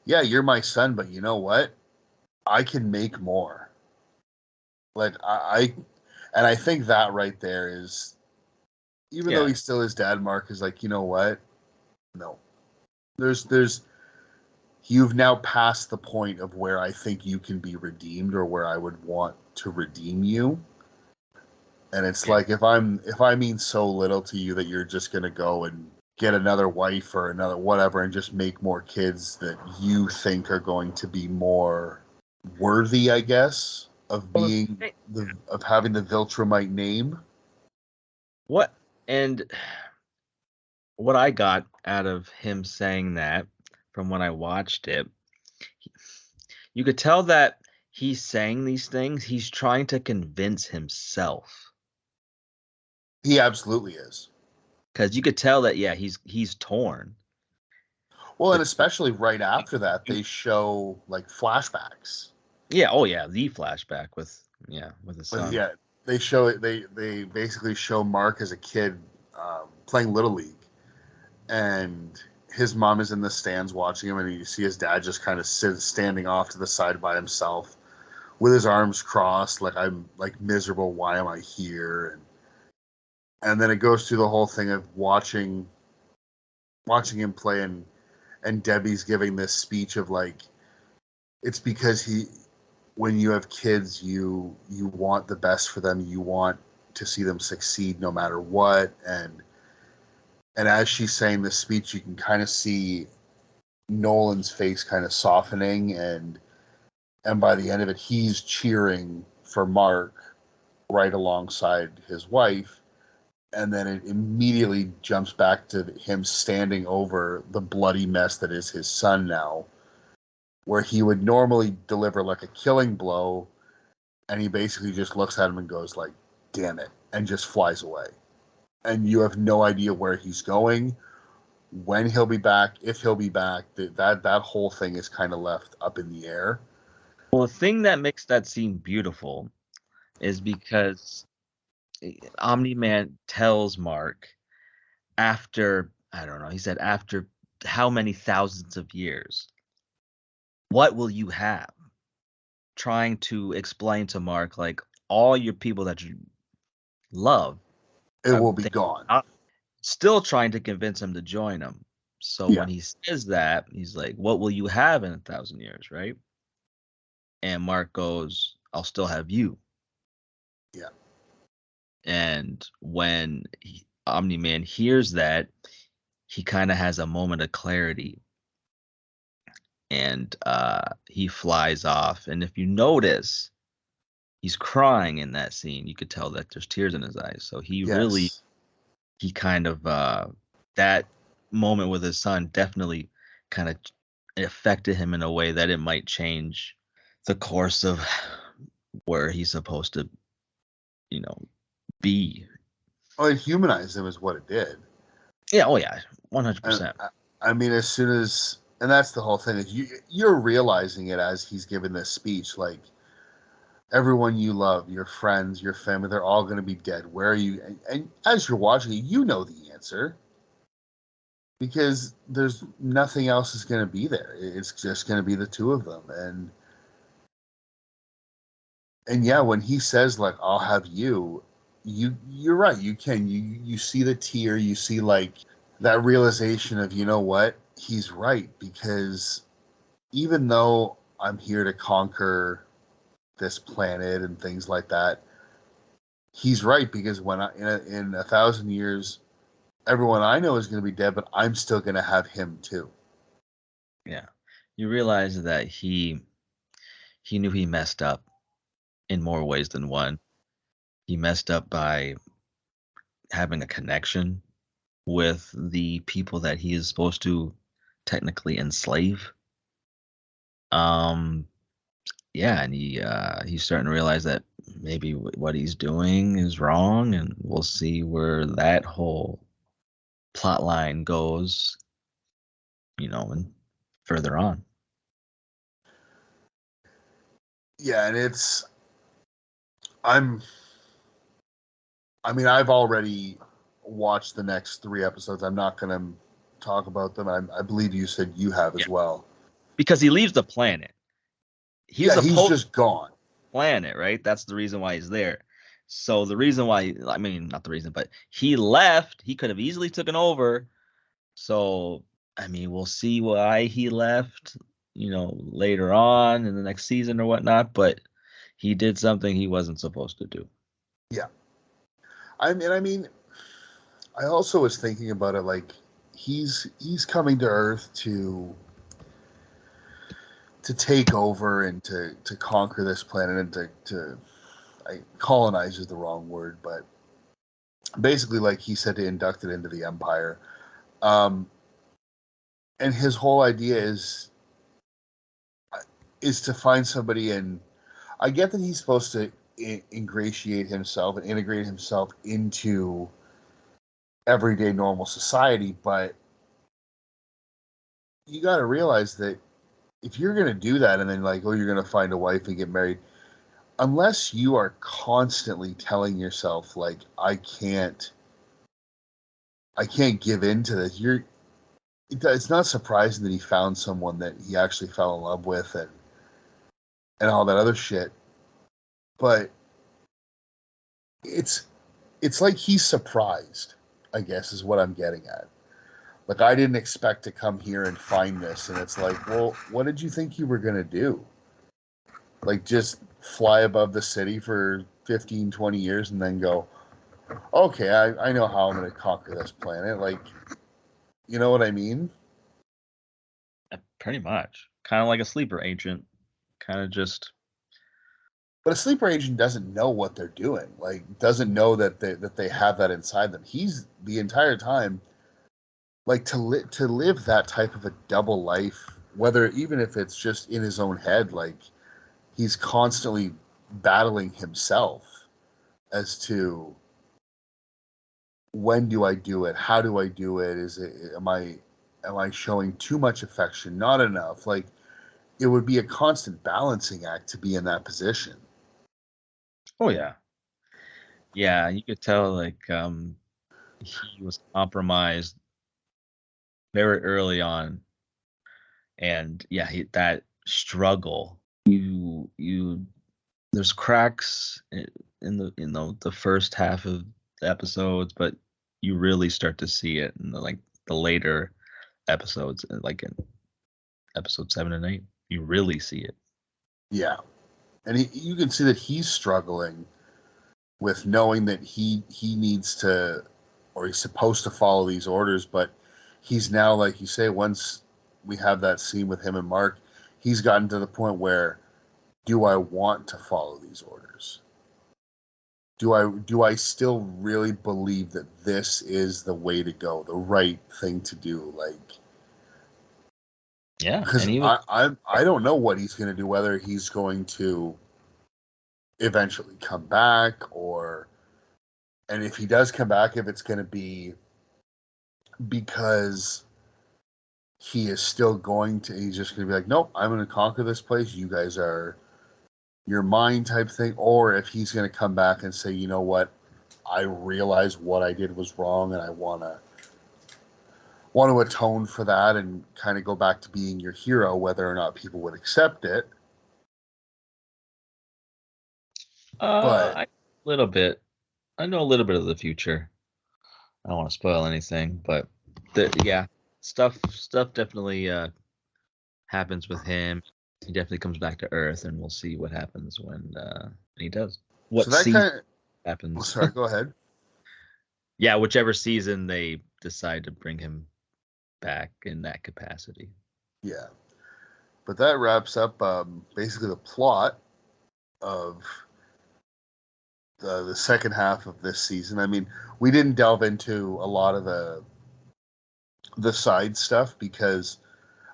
yeah, you're my son, but you know what, I can make more. Like, and I think that right there is, even though Yeah. he's still his dad, Mark is like, you know what, no, there's you've now passed the point of where I think you can be redeemed, or where I would want to redeem you. And it's Yeah. like, if I mean so little to you that you're just gonna go and get another wife or another whatever and just make more kids that you think are going to be more worthy, I guess, of Well, being of having the Viltrumite name. what and what I got out of him saying that from when I watched it, you could tell that he's saying these things. He's trying to convince himself He absolutely is. because you could tell that yeah, he's torn. Well, and But especially right after that, they show like flashbacks. yeah, oh yeah, the flashback with his But son. yeah, they show it. They basically show Mark as a kid, playing little league, and his mom is in the stands watching him, and you see his dad just kind of standing off to the side by himself with his arms crossed, like, I'm like miserable. Why am I here? And then it goes through the whole thing of watching him play, and Debbie's giving this speech of like, it's because when you have kids, you want the best for them. You want to see them succeed no matter what. And as she's saying this speech, you can kind of see Nolan's face kind of softening, and by the end of it, he's cheering for Mark right alongside his wife. And then it immediately jumps back to him standing over the bloody mess that is his son now, where he would normally deliver like a killing blow, and he basically just looks at him and goes like, damn it, and just flies away. And you have no idea where he's going, when he'll be back, if he'll be back. That whole thing is kind of left up in the air. Well, the thing that makes that scene beautiful is because Omni Man tells Mark after I don't know, he said after how many thousands of years, what will you have? Trying to explain to Mark like all your people that you love It have will be they gone. still trying to convince him to join him. So Yeah. when he says that, he's like, "What will you have in 1,000 years?" Right? And Mark goes, "I'll still have you." Yeah. And when Omni-Man hears that, he kind of has a moment of clarity, and he flies off. And if you notice, he's crying in that scene. You could tell that there's tears in his eyes. So Yes. he kind of that moment with his son definitely kind of affected him in a way that it might change the course of where he's supposed to, be. Oh, it humanized him is what it did. Yeah, oh yeah, 100%. I mean, as soon as, and that's the whole thing, is you're realizing it as he's giving this speech, like, everyone you love, your friends, your family, they're all going to be dead. Where are you? And as you're watching it, you know the answer because there's nothing else is going to be there. It's just going to be the two of them. And yeah, when he says like, "I'll have you," you're right. You see the tear. You see like that realization of, you know what, he's right, because even though I'm here to conquer this planet and things like that, he's right, because when in 1,000 years, everyone I know is going to be dead, but I'm still going to have him too. Yeah. You realize that he knew he messed up in more ways than one. He messed up by having a connection with the people that he is supposed to technically enslave. Um yeah, and he's starting to realize that maybe what he's doing is wrong, and we'll see where that whole plot line goes, and further on. Yeah, and I'm I mean, I've already watched the next 3 episodes. I'm not going to talk about them. I believe you said you have Yeah. as well. Because he leaves the planet. He's Yeah, he's supposed just gone. planet, right? That's the reason why he's there. So the reason why, I mean, not the reason, but he left. He could have easily taken over. So I mean, we'll see why he left, later on in the next season or whatnot. But he did something he wasn't supposed to do. Yeah. I mean, I also was thinking about it like he's coming to Earth to take over and to conquer this planet and to colonize is the wrong word, but basically, like he said, to induct it into the Empire. Um, and his whole idea is to find somebody, and I get that he's supposed to ingratiate himself and integrate himself into everyday normal society, but you got to realize that if you're going to do that and then like, oh, you're going to find a wife and get married, unless you are constantly telling yourself like, I can't give in to this, it's not surprising that he found someone that he actually fell in love with and all that other shit. But it's like he's surprised, I guess, is what I'm getting at. Like, I didn't expect to come here and find this, and it's like, well, what did you think you were gonna do? Like, just fly above the city for 15, 20 years and then go, okay, I know how I'm gonna conquer this planet. Like, you know what I mean? Pretty much, kind of like a sleeper agent, kind of just. But a sleeper agent doesn't know what they're doing. Like, doesn't know that they have that inside them. He's the entire time, like, to live that type of a double life, whether even if it's just in his own head, like he's constantly battling himself as to when do I do it, how do I do it, is it, am I showing too much affection, not enough? Like, it would be a constant balancing act to be in that position. Oh yeah, yeah. You could tell like he was compromised very early on, and yeah, that struggle. You there's cracks in the first half of the episodes, but you really start to see it in the later episodes, like in episode 7 and 8. You really see it. Yeah, and you can see that he's struggling with knowing that he needs to, or he's supposed to follow these orders, but he's now, like you say, once we have that scene with him and Mark, he's gotten to the point where, do I want to follow these orders? Do I still really believe that this is the way to go, the right thing to do? Like, Yeah, because and he was. I don't know what he's going to do, whether he's going to eventually come back, or, and if he does come back, if it's going to be because he is still going to, he's just going to be like, nope, I'm going to conquer this place, you guys are your mine, type thing. Or if he's going to come back and say, you know what, I realize what I did was wrong, and I want to atone for that and kind of go back to being your hero, whether or not people would accept it. But A little bit. I know a little bit of the future. I don't want to spoil anything, but yeah, stuff definitely happens with him. He definitely comes back to Earth, and we'll see what happens when he does. so What that season kind of, oh, happens? sorry, go ahead. Yeah, whichever season they decide to bring him back in that capacity. Yeah, but that wraps up basically the plot of the second half of this season. I mean, we didn't delve into a lot of the side stuff because,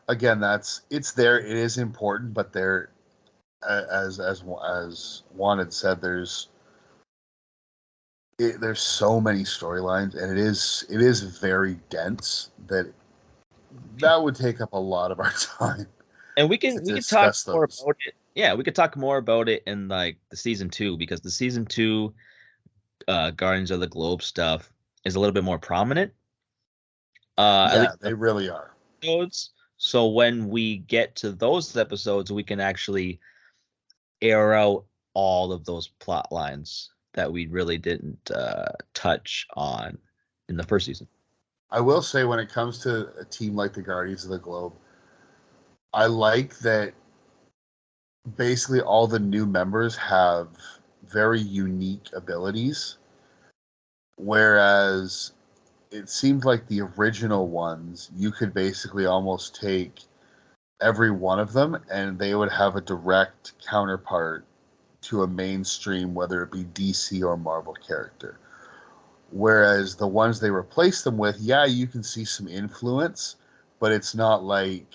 again, it's there. It is important, but there, as Juan had said, there's so many storylines, and it is very dense that would take up a lot of our time And we to can talk discuss more those. about it. Yeah, we could talk more about it in like the season 2, because the season 2 Guardians of the Globe stuff is a little bit more prominent. At Yeah, least they really are. episodes. So when we get to those episodes, we can actually air out all of those plot lines that we really didn't touch on in the first season. I will say, when it comes to a team like the Guardians of the Globe, I like that basically all the new members have very unique abilities, whereas it seemed like the original ones, you could basically almost take every one of them and they would have a direct counterpart to a mainstream, whether it be DC or Marvel character. Whereas the ones they replaced them with, yeah, you can see some influence, but it's not like,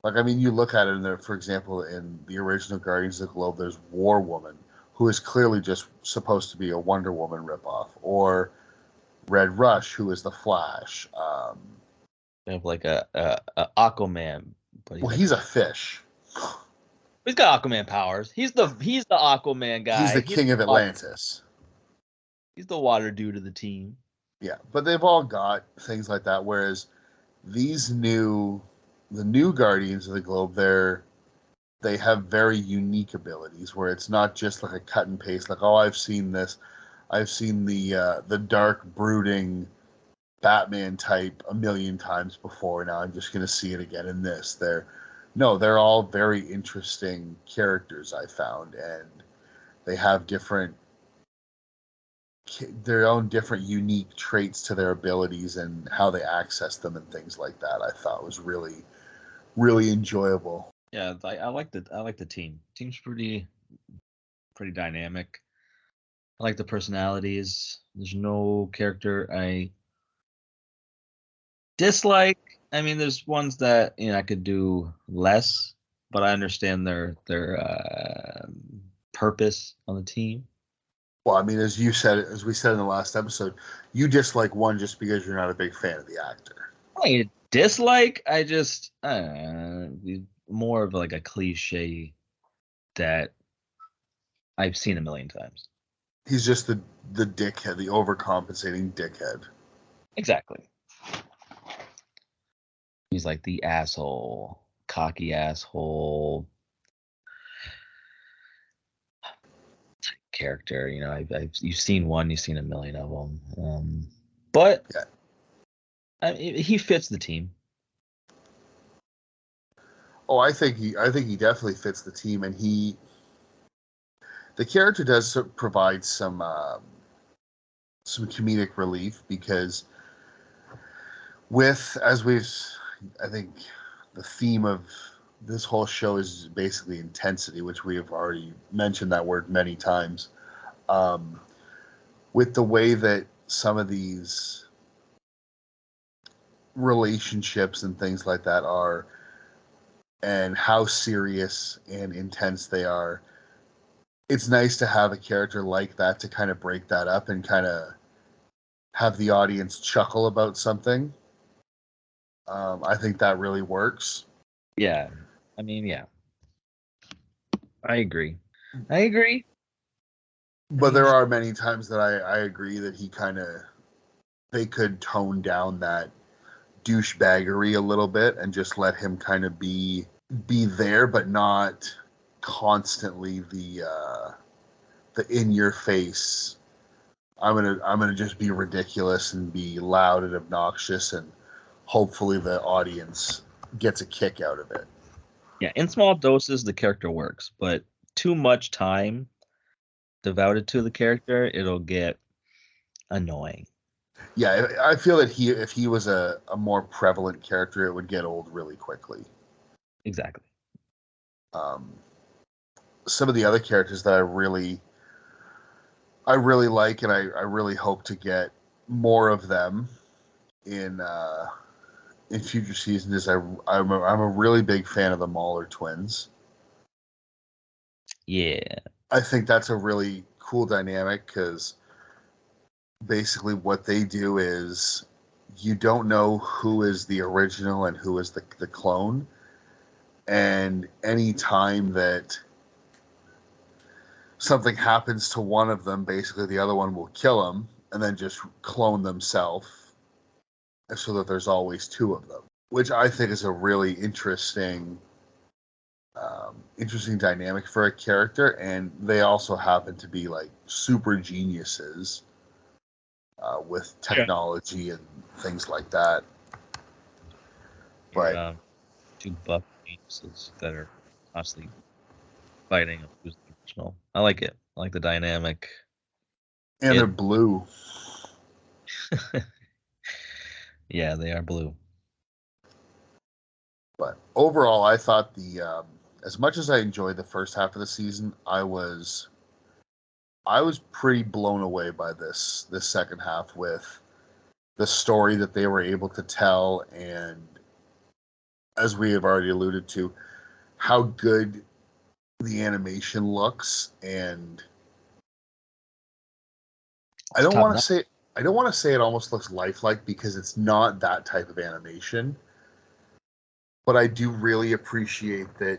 I mean, you look at it in there, for example, in the original Guardians of the Globe, there's War Woman, who is clearly just supposed to be a Wonder Woman ripoff, or Red Rush, who is the Flash. We have like a Aquaman, but Well, he's a fish. he's got Aquaman powers. He's the Aquaman He's guy. the king of Atlantis. He's the water dude of the team. Yeah, but they've all got things like that. Whereas the new Guardians of the Globe, they have very unique abilities where it's not just like a cut and paste. Like, oh, I've seen this. I've seen the dark, brooding Batman type a million times before. Now I'm just going to see it again in this. They're all very interesting characters, I found, and they have their own different unique traits to their abilities and how they access them and things like that. I thought was really, really enjoyable. Yeah, I like the team. Team's pretty dynamic. I like the personalities. There's no character I dislike. I mean, there's ones that I could do less, but I understand their purpose on the team. Well, I mean, as we said in the last episode, you dislike one just because you're not a big fan of the actor. I dislike. I just more of like a cliche that I've seen a million times. He's just the dickhead, the overcompensating dickhead. Exactly. He's like the asshole, cocky asshole character. You've seen one, you've seen a million of them. But Yeah. he fits the team. Oh, I think he definitely fits the team, and the character does provide some comedic relief because I think the theme of this whole show is basically intensity, which we have already mentioned that word many times. With the way that some of these relationships and things like that are, and how serious and intense they are, it's nice to have a character like that to kind of break that up and kind of have the audience chuckle about something. I think that really works. Yeah. I mean, yeah. I agree. But there are many times that I agree that they could tone down that douchebaggery a little bit and just let him kind of be there, but not constantly the in your face. I'm gonna just be ridiculous and be loud and obnoxious, and hopefully the audience gets a kick out of it. Yeah, in small doses the character works, but too much time devoted to the character, it'll get annoying. Yeah, I feel that if he was a more prevalent character, it would get old really quickly. Exactly. Some of the other characters that I really like, and I really hope to get more of them in future seasons. Is I'm a really big fan of the Mahler twins. Yeah. I think that's a really cool dynamic because basically what they do is you don't know who is the original and who is the clone, and any time that something happens to one of them, basically the other one will kill them and then just clone themselves so that there's always two of them, which I think is a really interesting dynamic for a character. And they also happen to be like super geniuses with technology and things like that. You're, But two buff geniuses that are constantly fighting who's the original. I like it. I like the dynamic. and they're blue. Yeah, they are blue. But overall, I thought as much as I enjoyed the first half of the season, I was pretty blown away by this second half with the story that they were able to tell, and as we have already alluded to, how good the animation looks. And I don't want to say it almost looks lifelike because it's not that type of animation, but I do really appreciate that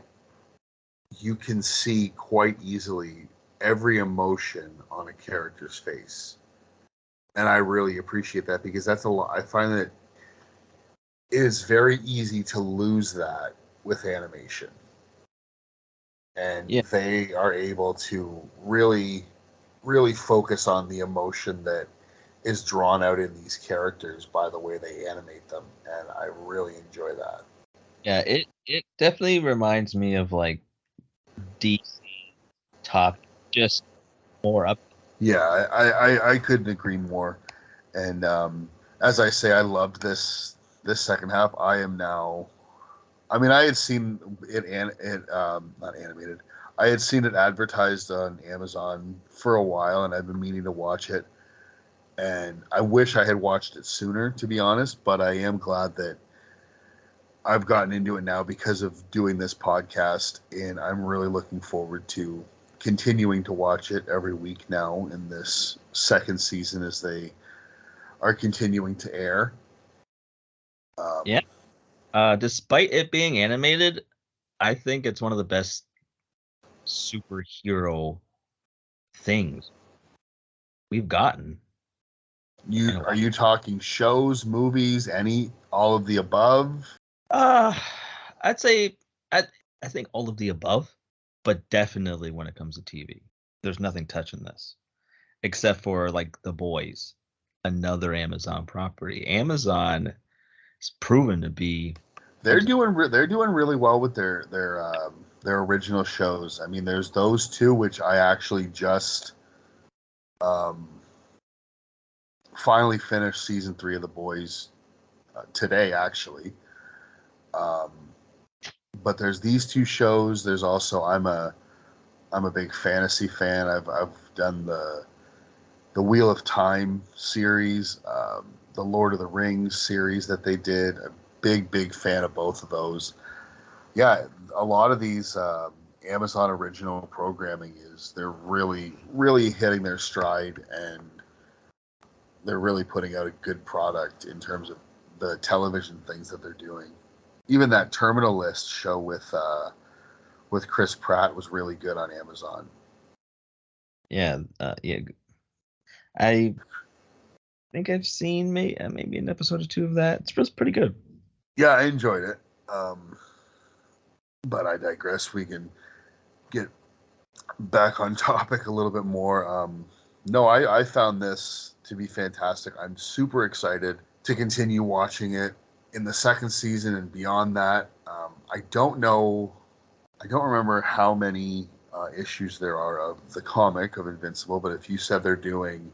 you can see quite easily every emotion on a character's face. And I really appreciate that because that's a lot. I find that it is very easy to lose that with animation. And Yeah. they are able to really, really focus on the emotion that is drawn out in these characters by the way they animate them. And I really enjoy that. Yeah, it definitely reminds me of like DC top, just more up. Yeah, I couldn't agree more. And as I say, I loved this second half. I am now. I mean, I had seen it not animated. I had seen it advertised on Amazon for a while, and I've been meaning to watch it. And I wish I had watched it sooner, to be honest. But I am glad that I've gotten into it now because of doing this podcast, and I'm really looking forward to continuing to watch it every week now in this second season as they are continuing to air. Yeah. Despite it being animated, I think it's one of the best superhero things we've gotten. Are you talking shows, movies, all of the above? I'd say I think all of the above, but definitely when it comes to TV, there's nothing touching this except for like The Boys, another Amazon property. Amazon is proven to be they're doing really well with their original shows. I mean, there's those two which I actually just um, finally finished season 3 of The Boys today, actually. Um, but there's these two shows. There's also I'm a big fantasy fan. I've done the Wheel of Time series, the Lord of the Rings series that they did. A big fan of both of those. Yeah, a lot of these Amazon original programming they're really hitting their stride, and they're really putting out a good product in terms of the television things that they're doing. Even that Terminal List show with Chris Pratt was really good on Amazon. Yeah, yeah. I think I've seen maybe an episode or two of that. It's just pretty good. Yeah, I enjoyed it. But I digress. We can get back on topic a little bit more. No, I found this to be fantastic. I'm super excited to continue watching it in the second season and beyond that. I don't remember how many issues there are of the comic of Invincible, but if you said they're doing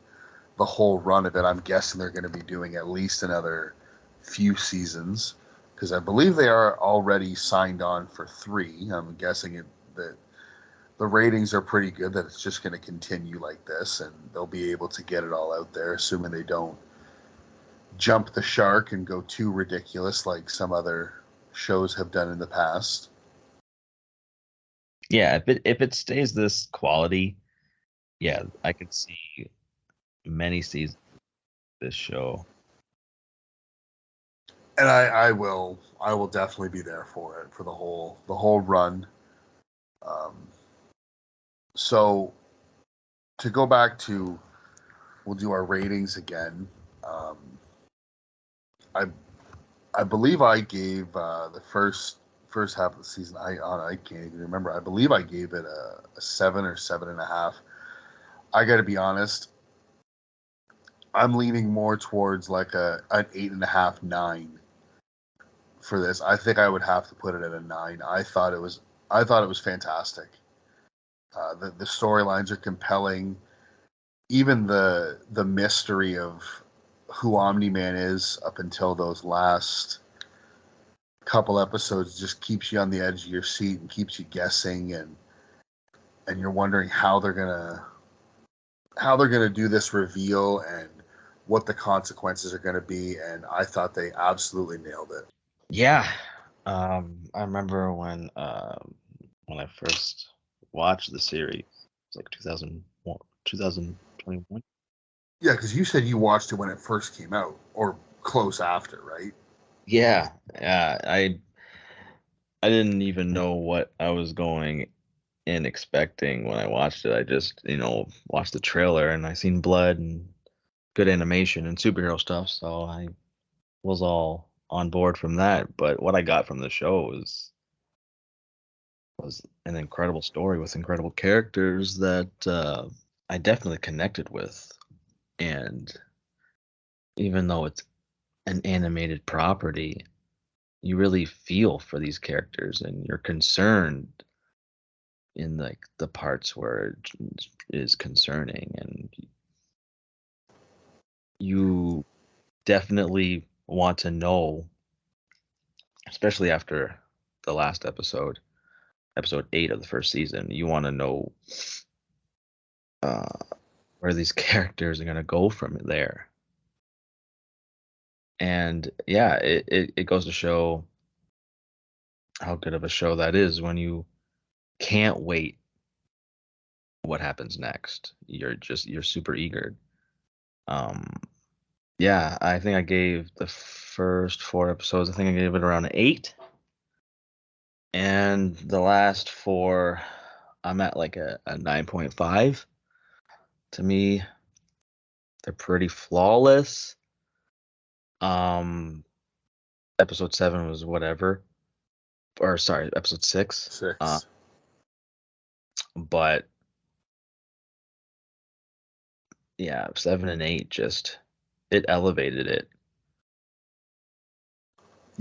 the whole run of it, I'm guessing they're going to be doing at least another few seasons, because I believe they are already signed on for 3. I'm guessing that the ratings are pretty good, that it's just going to continue like this, and they'll be able to get it all out there, assuming they don't jump the shark and go too ridiculous like some other shows have done in the past. Yeah, if it stays this quality, yeah, I could see many seasons of this show. And I will definitely be there for it, for the whole run. So to go back to, we'll do our ratings again. I I believe I gave the first half of the season. I can't even remember. I believe I gave it a 7 or 7.5. I got to be honest. I'm leaning more towards like an 8.5, 9 for this. I think I would have to put it at a 9. I thought it was fantastic. The storylines are compelling. Even the mystery of who Omni-Man is up until those last couple episodes just keeps you on the edge of your seat and keeps you guessing, and you're wondering how they're gonna do this reveal and what the consequences are gonna be. And I thought they absolutely nailed it. Yeah, I remember when I first watched the series. It's like 2001, 2021. Yeah, because you said you watched it when it first came out, or close after, right? Yeah, yeah. I didn't even know what I was going in expecting when I watched it. I just, watched the trailer and I seen blood and good animation and superhero stuff, so I was all on board from that. But what I got from the show was an incredible story with incredible characters that I definitely connected with. And even though it's an animated property, you really feel for these characters and you're concerned in like the parts where it is concerning, and you definitely want to know, especially after the last episode 8 of the first season. You want to know uh, where these characters are going to go from there. And yeah, it goes to show how good of a show that is when you can't wait what happens next. You're super eager. Um, yeah, I think I gave the first 4 episodes, I think I gave it around 8. And the last 4, I'm at like a 9.5. To me, they're pretty flawless. Um, episode 7 was whatever, or sorry, episode 6. 6. But yeah, 7 and 8 just it elevated it.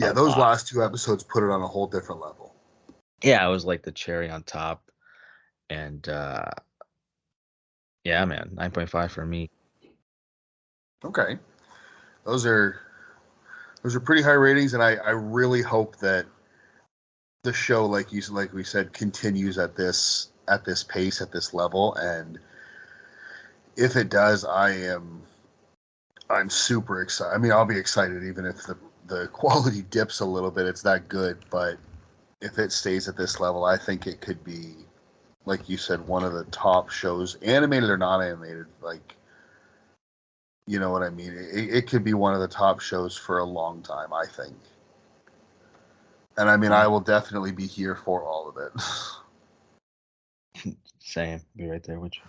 Yeah, those last 2 episodes put it on a whole different level. Yeah, it was like the cherry on top. And yeah, man, 9.5 for me. Okay. Those are pretty high ratings, and I really hope that the show, like we said, continues at this pace, at this level. And if it does, I'm super excited. I mean, I'll be excited even if the quality dips a little bit. It's that good. But if it stays at this level, I think it could be, like you said, one of the top shows, animated or not animated. Like, you know what I mean? It could be one of the top shows for a long time, I think. And I mean, I will definitely be here for all of it. Same. Be right there with you.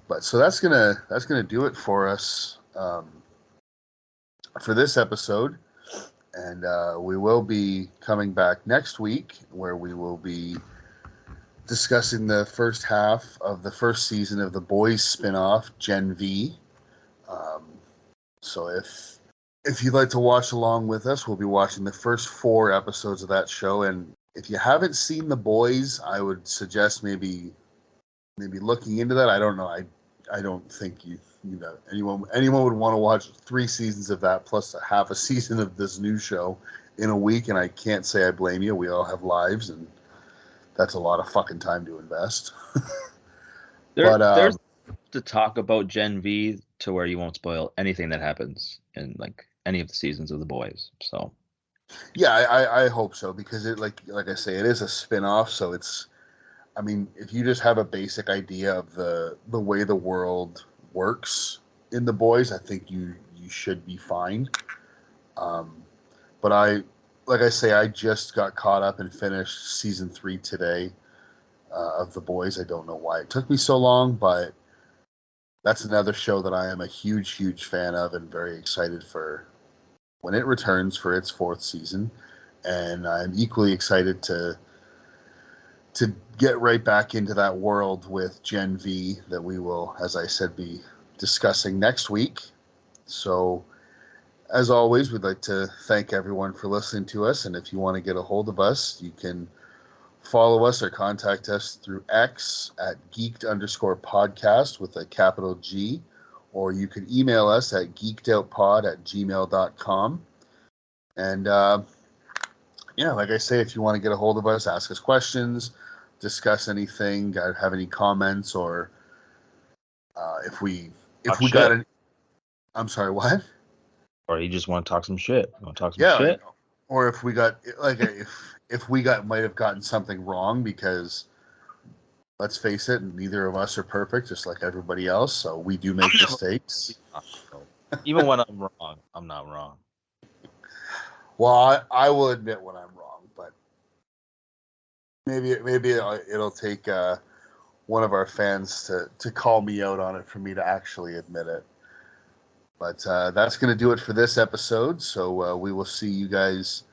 But so that's gonna do it for us for this episode, and we will be coming back next week, where we will be discussing the first half of the first season of the Boys spinoff, Gen V. So if you'd like to watch along with us, we'll be watching the first 4 episodes of that show. And if you haven't seen The Boys, I would suggest maybe looking into that. I don't know. I don't think you know anyone would want to watch 3 seasons of that plus half a season of this new show in a week. And I can't say I blame you. We all have lives, and that's a lot of fucking time to invest. There's to talk about Gen V to where you won't spoil anything that happens in like any of the seasons of The Boys. So yeah, I hope so, because it like I say, it is a spin-off, so it's, I mean, if you just have a basic idea of the way the world works in The Boys, I think you should be fine. But like I say, I just got caught up and finished season 3 today of The Boys. I don't know why it took me so long, but that's another show that I am a huge fan of, and very excited for when it returns for its 4th season. And I'm equally excited to get right back into that world with Gen V that we will, as I said, be discussing next week. So, as always, we'd like to thank everyone for listening to us. And if you want to get a hold of us, you can follow us or contact us through X at geeked_podcast with a capital G, or you can email us at geekedoutpod@gmail.com. And yeah, like I say, if you want to get a hold of us, ask us questions, discuss anything, have any comments, or if we got any, I'm sorry, what? Or you just want to talk some shit. You want to talk some shit? Or if we got if we might have gotten something wrong, because let's face it, neither of us are perfect, just like everybody else. So we do make mistakes. Even when I'm wrong, I'm not wrong. Well, I will admit when I'm wrong, but maybe it'll take one of our fans to call me out on it for me to actually admit it. But that's going to do it for this episode. So we will see you guys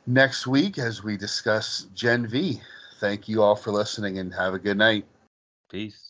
next week as we discuss Gen V. Thank you all for listening, and have a good night. Peace.